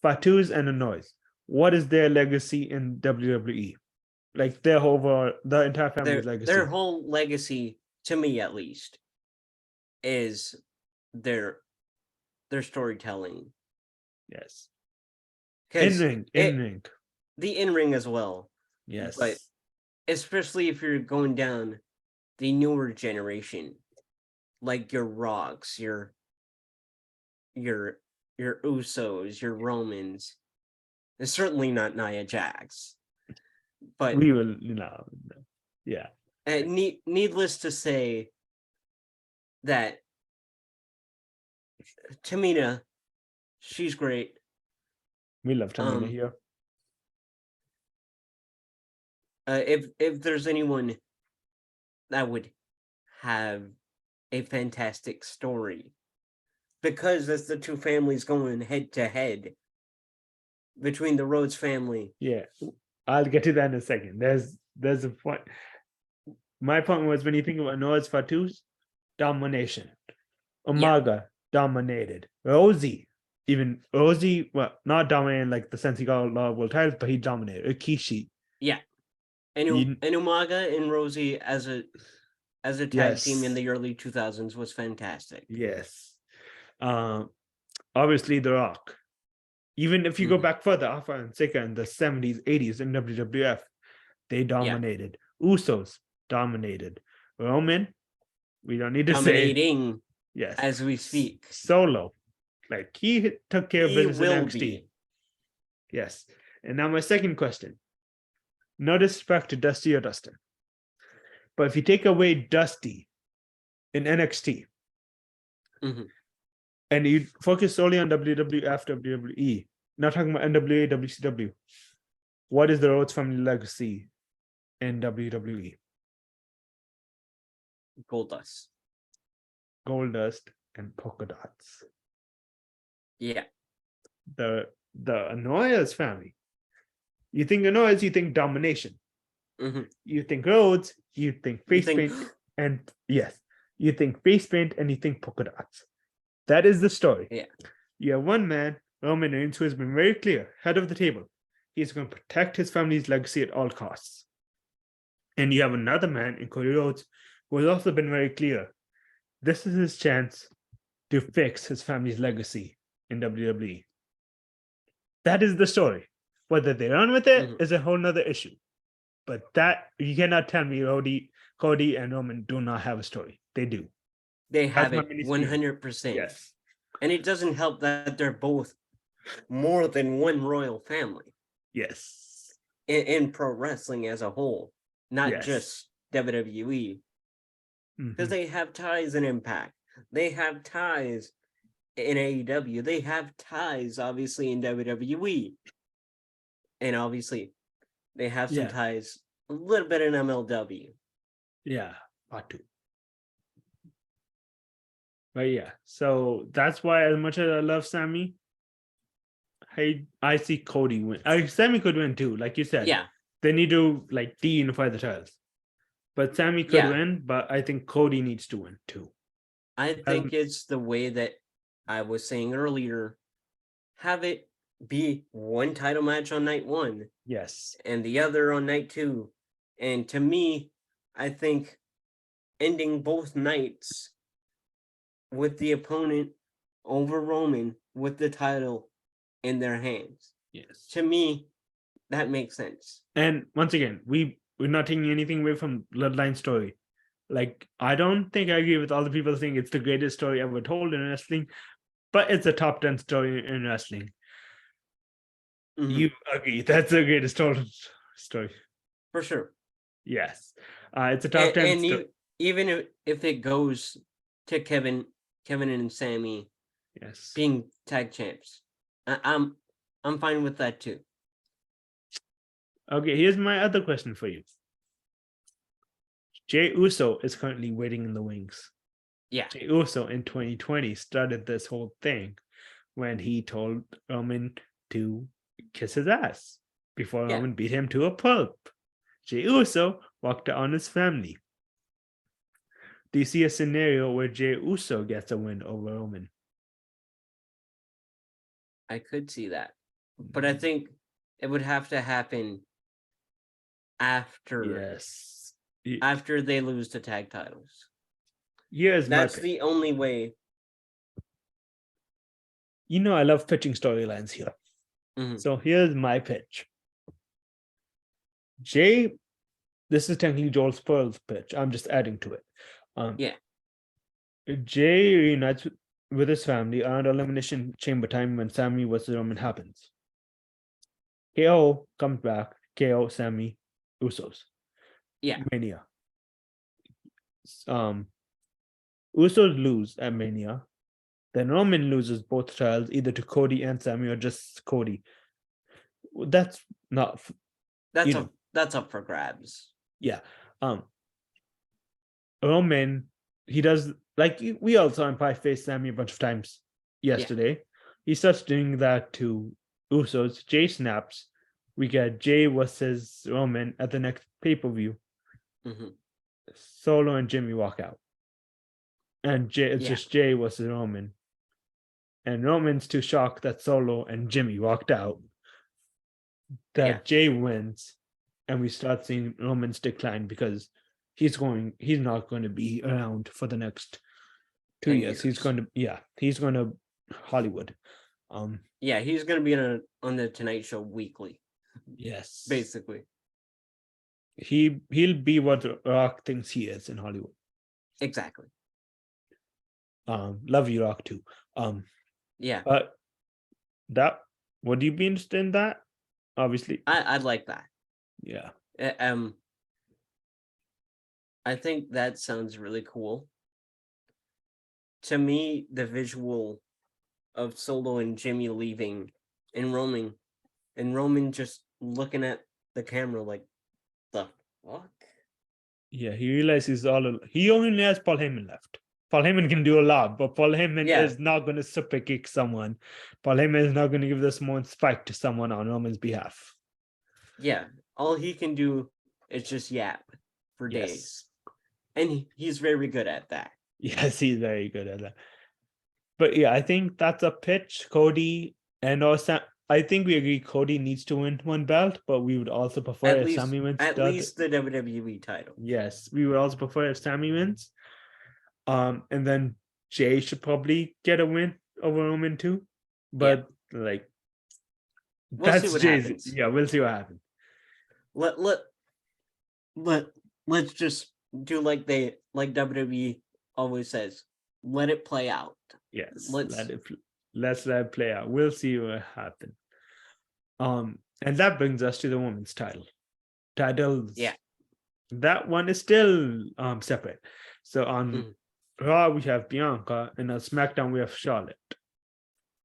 Fatu's and Anoa'i. What is their legacy in WWE? Like their the entire family's legacy. Their whole legacy, to me at least, is their storytelling. Yes. In ring. The in-ring as well. Yes. But especially if you're going down the newer generation, like your Rocks, your Usos, your Romans. It's certainly not Nia Jax. But we will, yeah. Needless to say that Tamina, she's great. We love Tamina here. If there's anyone that would have a fantastic story, because as the 2 families going head to head between the Rhodes family. Yeah, I'll get to that in a second. There's a point. My point was, when you think about Noah's Fatu's domination, Umaga dominated. Rosie, well, not dominated like the sense he got a lot of world titles, but he dominated. Rikishi. Yeah. And Umaga and Rosie as a tag team in the early 2000s was fantastic. Yes. Obviously, The Rock. Even if you go back further, Alpha and Sika in the 70s, 80s in WWF, they dominated. Usos dominated. Roman, we don't need to dominating, yes, as we speak. Solo, like he took care of business in NXT. Be. Yes. And now my second question. No disrespect to Dusty or Dustin, but if you take away Dusty in NXT, and you focus solely on WWF, WWE, not talking about NWA, WCW, what is the Rhodes family legacy in WWE? Goldust and polka dots. Yeah. The Anoa'i's family. You think Anoa'i's, you think domination. You think Rhodes, you think face paint, and yes, you think face paint and you think polka dots. That is the story. Yeah. You have one man, Roman Reigns, who has been very clear, head of the table. He's going to protect his family's legacy at all costs. And you have another man in Cody Rhodes who has also been very clear. This is his chance to fix his family's legacy in WWE. That is the story. Whether they run with it is a whole nother issue. But that, you cannot tell me Cody and Roman do not have a story. They do. They have it 100%. Yes. And it doesn't help that they're both more than one royal family. Yes. In pro wrestling as a whole, not just WWE. Because they have ties in Impact. They have ties in AEW. They have ties, obviously, in WWE. And obviously, they have some ties, a little bit in MLW. Yeah, part 2. But yeah, so that's why, as much as I love Sami, I see Cody win. Sami could win too, like you said. Yeah. They need to de-unify the titles. But Sami could win, but I think Cody needs to win too. I think it's the way that I was saying earlier. Have it be one title match on night 1. Yes. And the other on night 2. And to me, I think ending both nights with the opponent over Roman with the title in their hands. Yes. To me, that makes sense. And once again, we're not taking anything away from Bloodline story. Like, I don't think I agree with all the people saying it's the greatest story ever told in wrestling, but it's a top 10 story in wrestling. You agree that's the greatest told story. For sure. Yes. It's a top 10 story. Even if it goes to Kevin and Sami being tag champs, I'm fine with that too. Okay, here's my other question for you. Jey Uso is currently waiting in the wings. Yeah. Jey Uso in 2020 started this whole thing when he told Roman to kiss his ass before Yeah. Roman beat him to a pulp. Jey Uso walked out on his family. Do you see a scenario where Jey Uso gets a win over Roman? I could see that. But I think it would have to happen after after they lose the tag titles. That's the only way. You know, I love pitching storylines here. Mhm. So here's my pitch. Jay, this is technically Joel's Pearl's pitch. I'm just adding to it. Yeah. Jay reunites with his family around Elimination Chamber time when Sami vs. Roman happens. KO comes back. KO, Sami, Usos. Yeah. Mania. Usos lose at Mania. Then Roman loses both trials, either to Cody and Sami or just Cody. That's not. That's up for grabs. Yeah. Roman, he does, like we all saw him probably face Sami a bunch of times yesterday. Yeah. He starts doing that to Usos. Jay snaps. We get Jay versus Roman at the next pay-per-view. Mm-hmm. Solo and Jimmy walk out. And it's just Jay versus Roman. And Roman's too shocked that Solo and Jimmy walked out that Jay wins. And we start seeing Roman's decline because he's not going to be around for the next 2 years. He's going to Hollywood. He's going to be on the Tonight Show weekly. Yes. Basically. He'll be what Rock thinks he is in Hollywood. Exactly. Love you, Rock, too. But would you be interested in that? Obviously. I'd like that. Yeah. I think that sounds really cool. To me, the visual of Solo and Jimmy leaving and Roman just looking at the camera like, the fuck? Yeah, he realizes he only has Paul Heyman left. Paul Heyman can do a lot, but Paul Heyman is not going to super kick someone. Paul Heyman is not going to give the Samoan spike to someone on Roman's behalf. Yeah, all he can do is just yap for days. And he's very good at that. Yes, he's very good at that. But yeah, I think that's a pitch. Cody and also I think we agree Cody needs to win one belt, but we would also prefer if Sami wins. At least the WWE title. Yes, we would also prefer if Sami wins. And then Jay should probably get a win over Roman too. But we'll see what happens. Yeah, we'll see what happens. Let's just do like WWE always says. Let it play out. Yes, let's let it play out. We'll see what happens. And that brings us to the women's titles. Yeah, that one is still separate. So on Raw we have Bianca, and on SmackDown we have Charlotte.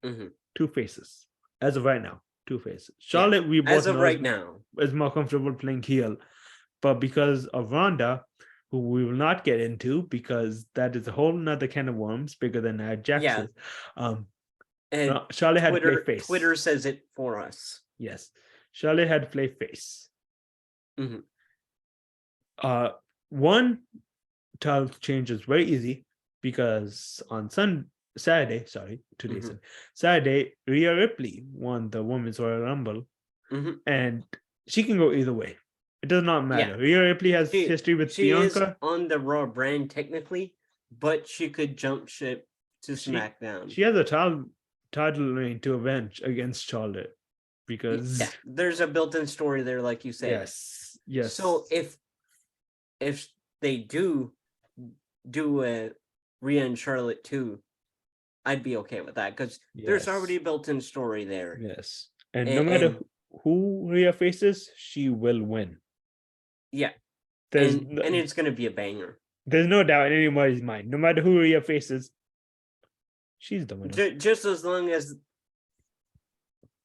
Two faces as of right now. Two faces. Charlotte, we both know right now is more comfortable playing heel, but because of Ronda, who we will not get into because that is a whole nother can of worms bigger than Jackson. And Charlotte had to play face. Twitter says it for us. Yes. Charlotte had to play face. One title change is very easy because on Saturday, Rhea Ripley won the Women's Royal Rumble. And she can go either way. It does not matter. Rhea Ripley has history with Bianca. She is on the Raw brand technically, but she could jump ship to SmackDown. She has a title reign to avenge against Charlotte because there's a built-in story there, like you said. Yes. So if they do a Rhea and Charlotte too, I'd be okay with that because there's already a built-in story there. Yes, and no matter who Rhea faces, she will win. Yeah, and it's gonna be a banger. There's no doubt in anybody's mind. No matter who Rhea faces, she's the winner. Just as long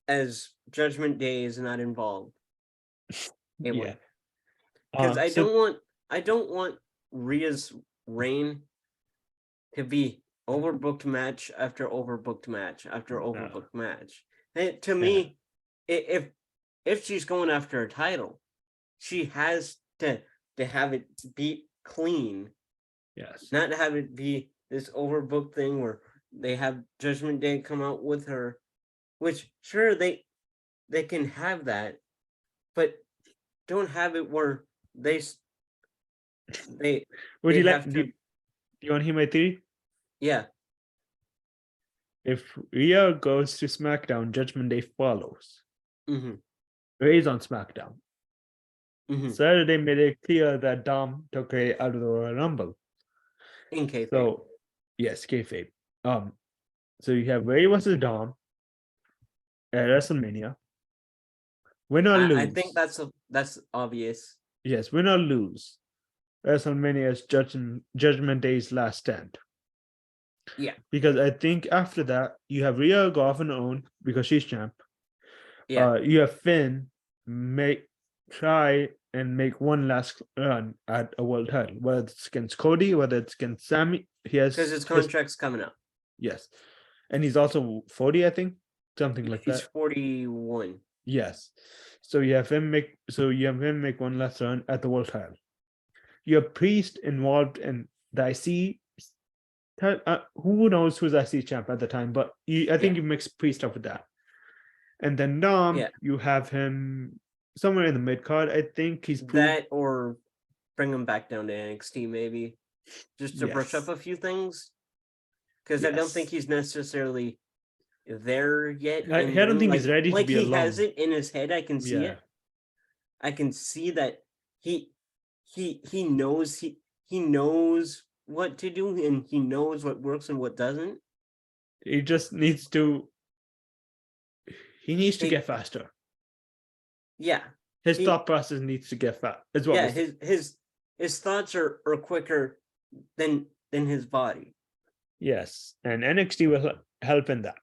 as Judgment Day is not involved, it will. Because I don't want Rhea's reign to be overbooked match after overbooked match after overbooked match. And to me, if she's going after a title, she has to have it be clean. Yes. Not have it be this overbooked thing where they have Judgment Day come out with her, which sure they can have that, but don't have it where they Would they you like have do you want to hear my theory? Yeah. If Rhea goes to SmackDown, Judgment Day follows. Mm-hmm. Rhea's on SmackDown. Mm-hmm. Saturday made it clear that Dom took Rhea out of the Royal Rumble. In kayfabe. So, yes, kayfabe. So you have Rhea versus Dom at WrestleMania. Win or lose. I think that's obvious. Yes, win or lose. WrestleMania is Judgment Day's last stand. Yeah. Because I think after that, you have Rhea go off on her own because she's champ. Yeah. You have Finn try and make one last run at a world title, whether it's against Cody, whether it's against Sami. Because his contract's coming up. Yes. And he's also 40, I think. Something like that. He's 41. Yes. So you have him make one last run at the world title. You have Priest involved in the IC. Who knows who's IC champ at the time, but I think you mix Priest up with that. And then Dom, you have him somewhere in the mid card. I think he's that, or bring him back down to NXT maybe, just to brush up a few things. Because I don't think he's necessarily there yet. I don't think he's ready to be alone. He has it in his head. I can see it. I can see that he knows what to do, and he knows what works and what doesn't. He just needs to. He needs to get faster. Yeah, his thought process needs to get fast. His thoughts are quicker than his body. Yes, and NXT will help in that.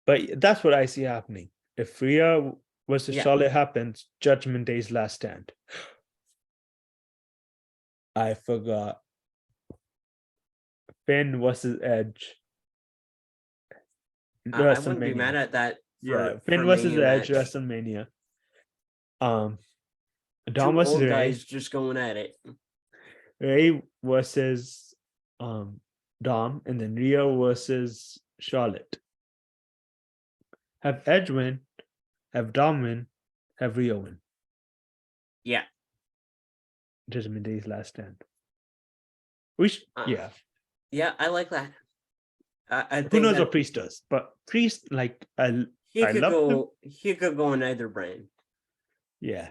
But that's what I see happening. If Rhea versus Charlotte happens, Judgment Day's last stand. I forgot. Finn versus Edge. I wouldn't be mad at that. Finn versus Edge, WrestleMania. Dom versus old Ray. Guys just going at it. Ray versus Dom, and then Rhea versus Charlotte. Have Edge win, have Dom win, have Rhea win. Yeah. Judgment Day's last stand. Yeah, I like that. I think who knows what Priest does, but Priest, he could go on either brand. Yeah.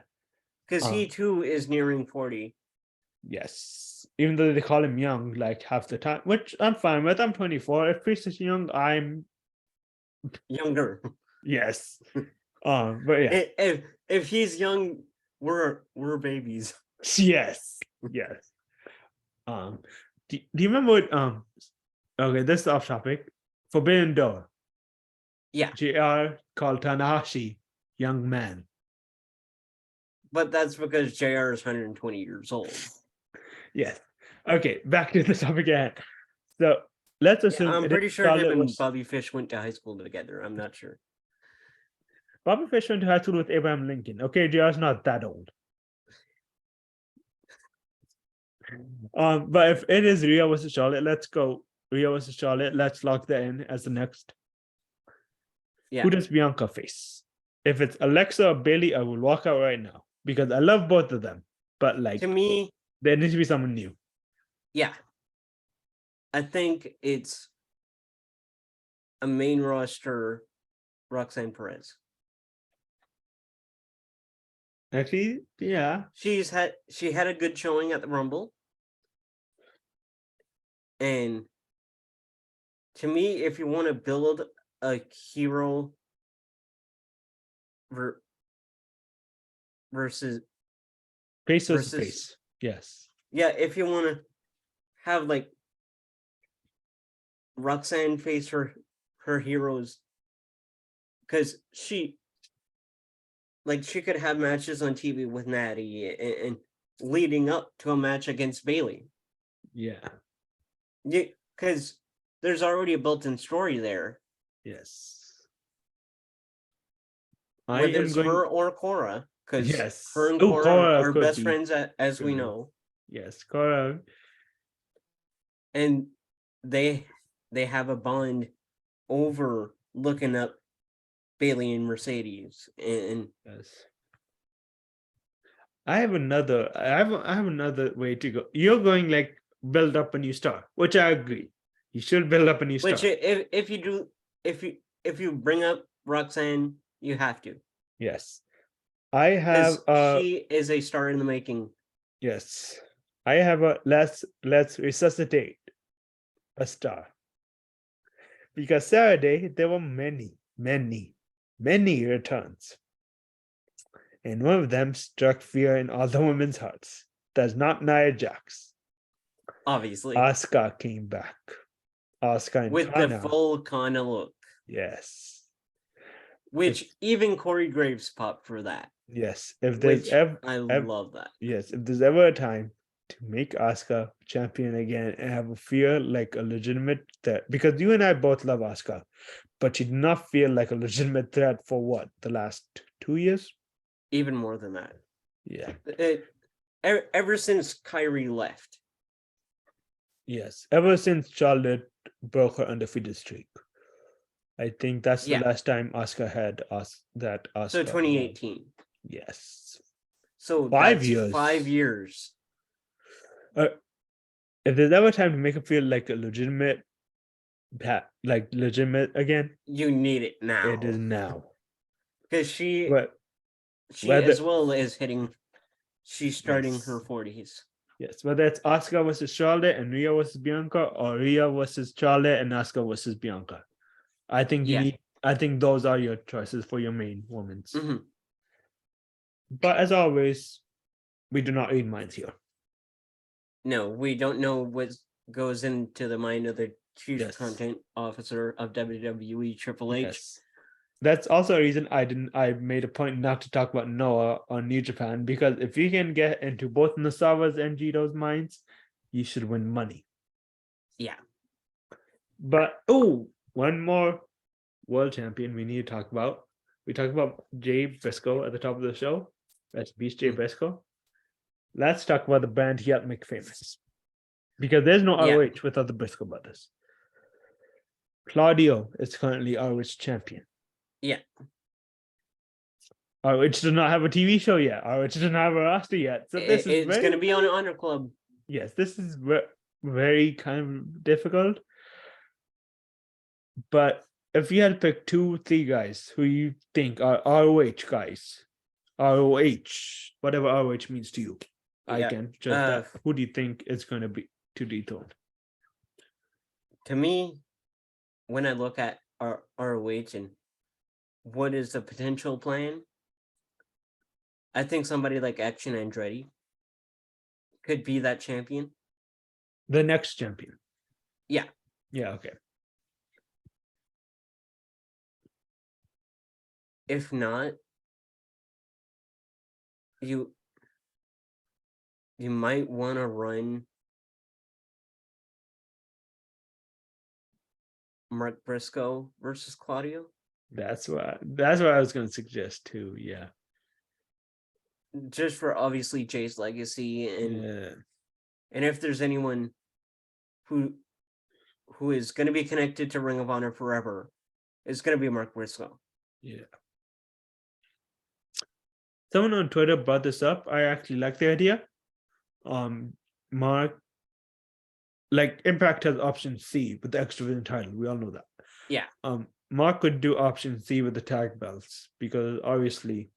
Because he too is nearing 40. Yes. Even though they call him young, half the time, which I'm fine with. I'm 24. If Priest is young, I'm younger. Yes. But yeah. If he's young, we're babies. Yes. Yes. Do you remember what okay, this is off topic. Forbidden Door. Yeah. JR called Tanahashi young man. But that's because JR is 120 years old. Yes. Okay, back to the topic again. So let's assume. I'm pretty sure him and Bobby Fish went to high school together. I'm not sure. Bobby Fish went to high school with Abraham Lincoln. Okay, JR's not that old. But if it is Rhea versus Charlotte, let's go. Rhea versus Charlotte. Let's lock that in as the next. Yeah. Who does Bianca face? If it's Alexa or Bailey, I will walk out right now because I love both of them. But to me, there needs to be someone new. Yeah. I think it's a main roster Roxanne Perez. Actually, yeah. She had a good showing at the Rumble. And to me, if you want to build a hero versus face versus face. Yes. Yeah, if you want to have Roxanne face her heroes, because she could have matches on TV with Natty leading up to a match against Bailey. Yeah. Because there's already a built-in story there. Yes. Whether it's her or Cora, because yes. her and Cora are best friends, as we know. Yes, Cora. And they have a bond over looking up Bailey and Mercedes. And yes. I have another way to go. You're going like build up a new star, which I agree. You should build up a new star. Which if you bring up Roxanne, you have to. Yes. I have she is a star in the making. Yes. I have a let's resuscitate a star. Because Saturday there were many returns. And one of them struck fear in all the women's hearts. That's not Nia Jax. Obviously. Asuka came back. Asuka and with Kana. The full Kana look. Yes. Which even Corey Graves popped for that. Yes. If there's ever, I love that. Yes. If there's ever a time to make Asuka champion again and have a feel like a legitimate threat, because you and I both love Asuka, but she did not feel like a legitimate threat for what, the last 2 years? Even more than that. Yeah. Ever since Kyrie left. Yes. Ever since Charlotte broke her undefeated streak. I think that's the last time Asuka had that Asuka. So 2018. Yes. So 5 years. 5 years. If there's ever time to make it feel like a legitimate again, you need it now. It is now. Because she as well is hitting. She's starting her 40s. Yes, whether it's Asuka versus Charlotte and Rhea versus Bianca, or Rhea versus Charlotte and Asuka versus Bianca. I think I think those are your choices for your main women's. Mm-hmm. But as always, we do not read minds here. No, we don't know what goes into the mind of the chief content officer of WWE, Triple H. Yes. That's also a reason I made a point not to talk about Noah on New Japan, because if you can get into both Nosawa's and Jito's minds, you should win money. Yeah. But one more world champion we need to talk about. We talked about Jay Briscoe at the top of the show. That's Beast Jay Briscoe. Let's talk about the band he helped make famous. Because there's no ROH without the Briscoe brothers. Claudio is currently ROH champion. Yeah. ROH does not have a TV show yet. ROH doesn't have a roster yet. So it's going to be on Honor Club. Yes, this is very kind of difficult. But if you had to pick 2-3 guys who you think are ROH guys, ROH, whatever ROH means to you, I can judge that. Who do you think is going to be to dethrone? To me, when I look at ROH and what is the potential plan, I think somebody like Action Andretti could be that champion. The next champion. Yeah. Yeah, okay. If not, you might want to run Mark Briscoe versus Claudio. That's what I was going to suggest too. Yeah. Just for obviously Jay's legacy, and if there's anyone who is going to be connected to Ring of Honor forever, it's going to be Mark Briscoe. Yeah. Someone on Twitter brought this up. I actually like the idea. Mark, like Impact has option C with the X Division title. We all know that. Yeah. Mark could do option C with the tag belts, because obviously,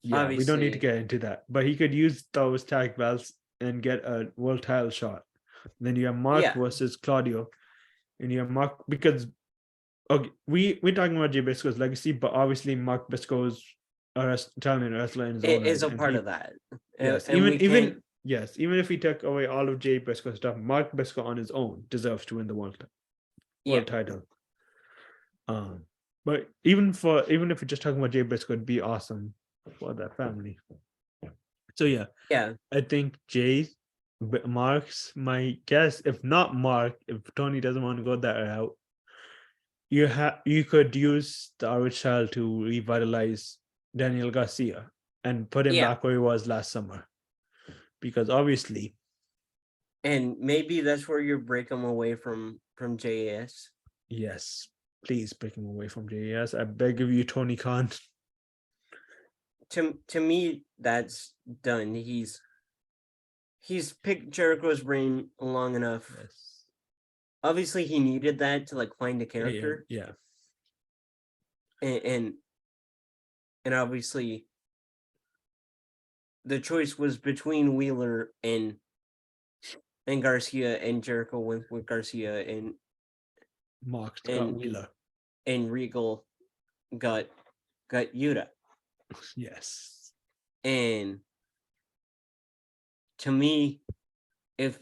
we don't need to get into that. But he could use those tag belts and get a world title shot. Then you have Mark versus Claudio, and you have Mark, because we're talking about Jay Briscoe's legacy, but obviously Mark Briscoe's Italian wrestler in his own is a part of that. Yes, even if we took away all of Jay Briscoe's stuff, Mark Briscoe on his own deserves to win the world title. But even if we're just talking about Jay Briscoe, it'd be awesome for that family. So yeah, I think Jay Mark's my guess. If not Mark, if Tony doesn't want to go that route, you could use the Irish child to revitalize Daniel Garcia and put him back where he was last summer, because obviously, and maybe that's where you break him away from JAS. Yes, please break him away from JAS. I beg of you, Tony Khan. To me, that's done. He's picked Jericho's brain long enough. Yes. Obviously, he needed that to like find a character. Yeah. And obviously, the choice was between Wheeler and Garcia, and Jericho went with Garcia, and Mark got Wheeler, and Regal got Yuta. Yes. And to me, if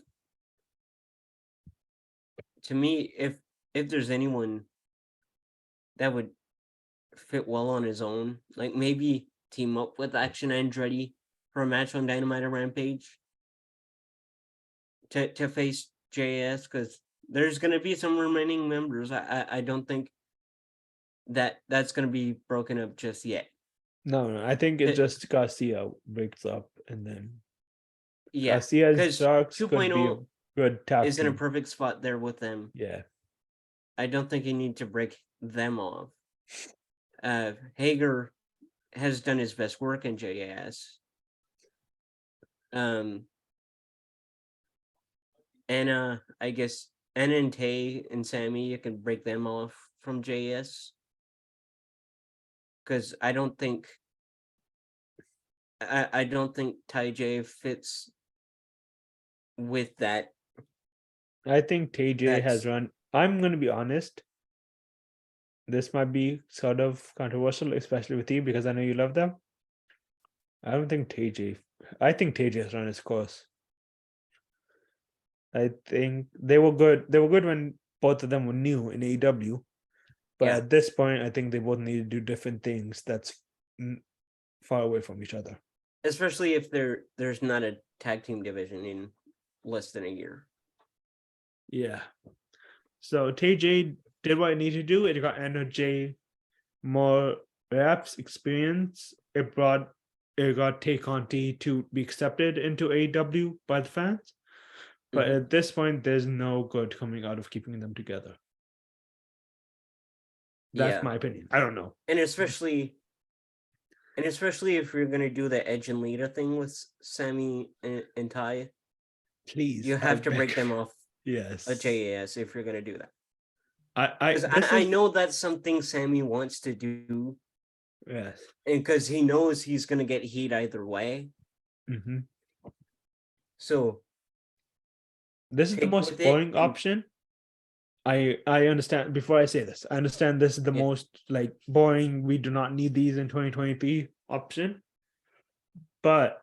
there's anyone that would fit well on his own, like maybe team up with Action Andretti for a match on Dynamite or Rampage to face JS, because there's going to be some remaining members. I don't think that's going to be broken up just yet. No, I think it just Garcia breaks up, and then Garcia's Sharks could be a good tag is in a perfect spot there with them. Yeah, I don't think you need to break them off. Hager has done his best work in JAS. Anna, I guess Anna and Tay and Sami, you can break them off from JS. Because I don't think Ty J fits with that. I think TJ has run. I'm going to be honest. This might be sort of controversial, especially with you, because I know you love them. I think TJ has run his course. I think they were good. They were good when both of them were new in AEW. But at this point, I think they both need to do different things that's far away from each other. Especially if there's not a tag team division in less than a year. Yeah. So TJ did what it needed to do. It got NJ more reps, experience. It got Tay Conti to be accepted into AEW by the fans. But at this point, there's no good coming out of keeping them together. That's my opinion. I don't know. And especially if you're gonna do the Edge and Lita thing with Sami and Ty, please, you have to break them off. Yes, a JAS if you're gonna do that. I know that's something Sami wants to do. Yes, and because he knows he's gonna get heat either way. Mm-hmm. So this is the most boring option. I understand. Before I say this, I understand this is the most like boring. We do not need these in 2023 option. But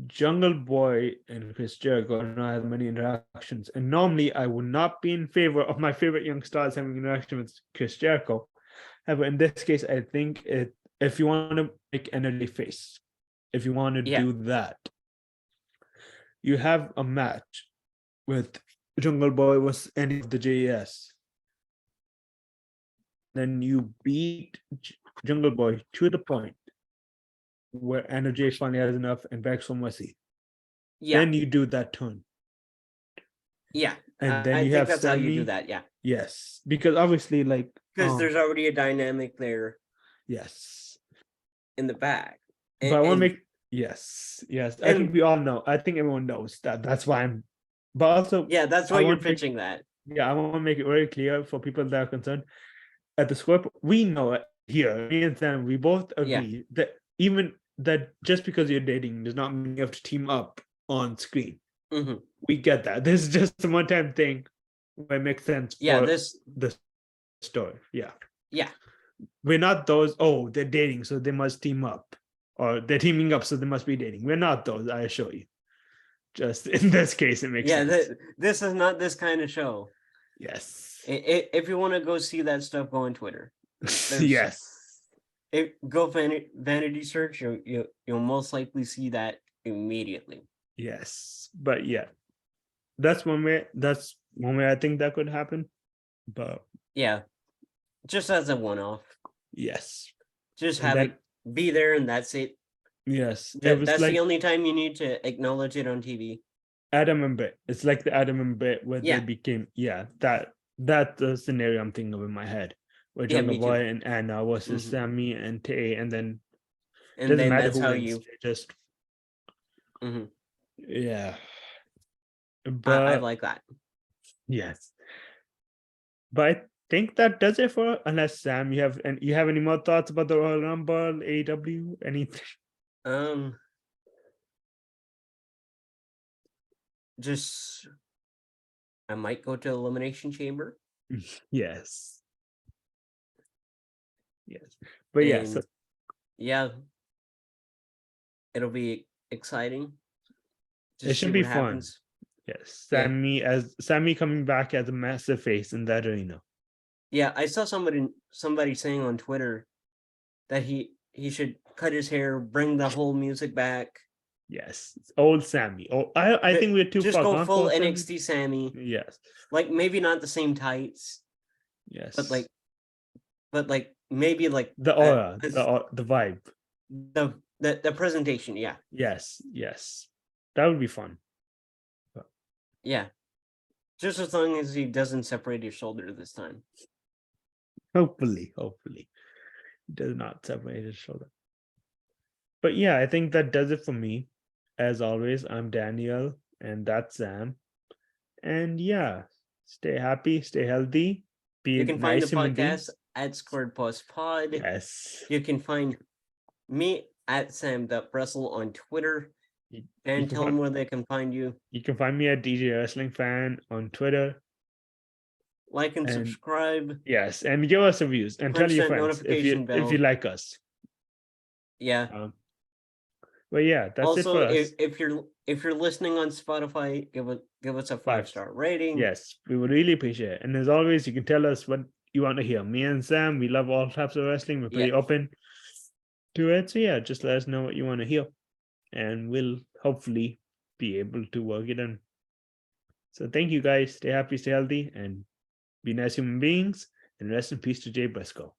Jungle Boy and Chris Jericho do not have many interactions, and normally I would not be in favor of my favorite young stars having interaction with Chris Jericho. However, in this case, I think if you want to make energy face, if you want to do that, you have a match with Jungle Boy was any of the JAS. Then you beat Jungle Boy to the point where energy finally has enough and begs for mercy. Then you do that turn. And then you have that's Sami. how you do that. Yes, because obviously, like, because there's already a dynamic there. Yes, in the back. But I want to make yes. I think we all know. I think everyone knows that. That's why I'm. But also, that's why you're pitching that. Yeah, I want to make it very clear for people that are concerned. At the scope, we know it here. Me and Sam, we both agree that even that just because you're dating does not mean you have to team up on screen. Mm-hmm. We get that. This is just a one-time thing where it makes sense for the story. Yeah. We're not those, they're dating, so they must team up. Or they're teaming up, so they must be dating. We're not those, I assure you. Just in this case, it makes sense. This is not this kind of show. Yes. If you want to go see that stuff, go on Twitter. Yes. go vanity search, you'll most likely see that immediately. Yes, but yeah, that's one way. That's one way I think that could happen. But yeah, just as a one-off. Yes, just have it be there, and that's it. Yes, that's like, the only time you need to acknowledge it on TV. Adam and Bit. It's like the Adam and Bit where they became. Yeah, that's the scenario I'm thinking of in my head. Where Jungle Boy and Anna versus Sami and Tay, and then doesn't matter that's who how wins. you Just yeah. But I like that. Yes, but I think that does it for. Unless Sam, you have any more thoughts about the Royal Rumble, AEW, anything? Just I might go to Elimination Chamber. Yes. But yeah, it'll be exciting. It should be fun. Happens. Yes, Sami coming back as a massive face in that arena. Yeah, I saw somebody saying on Twitter that he should cut his hair, bring the whole music back. Yes, old Sami. Oh, I think we're too just far. Just go full NXT Sami. Yes, like maybe not the same tights. Yes, but maybe like the aura, the vibe, the presentation. Yeah. Yes, that would be fun. Yeah, just as long as he doesn't separate his shoulder this time. Hopefully, he does not separate his shoulder. But yeah, I think that does it for me. As always, I'm Daniel, and that's Sam. And yeah, stay happy, stay healthy. You can find the podcast at Squared Pause Pod. Yes. You can find me at Sam.Wrestle on Twitter. And tell them where they can find you. You can find me at DJ Wrestling Fan on Twitter. Like and subscribe. Yes, and give us reviews and tell your friends if you like us. Yeah. But yeah, that's also, it for us. If you're listening on Spotify, give us a 5-star rating. Yes, we would really appreciate it. And as always, you can tell us what you want to hear. Me and Sam, we love all types of wrestling. We're pretty open to it. So yeah, just let us know what you want to hear, and we'll hopefully be able to work it in. So thank you guys. Stay happy, stay healthy, and be nice human beings. And rest in peace to Jay Briscoe.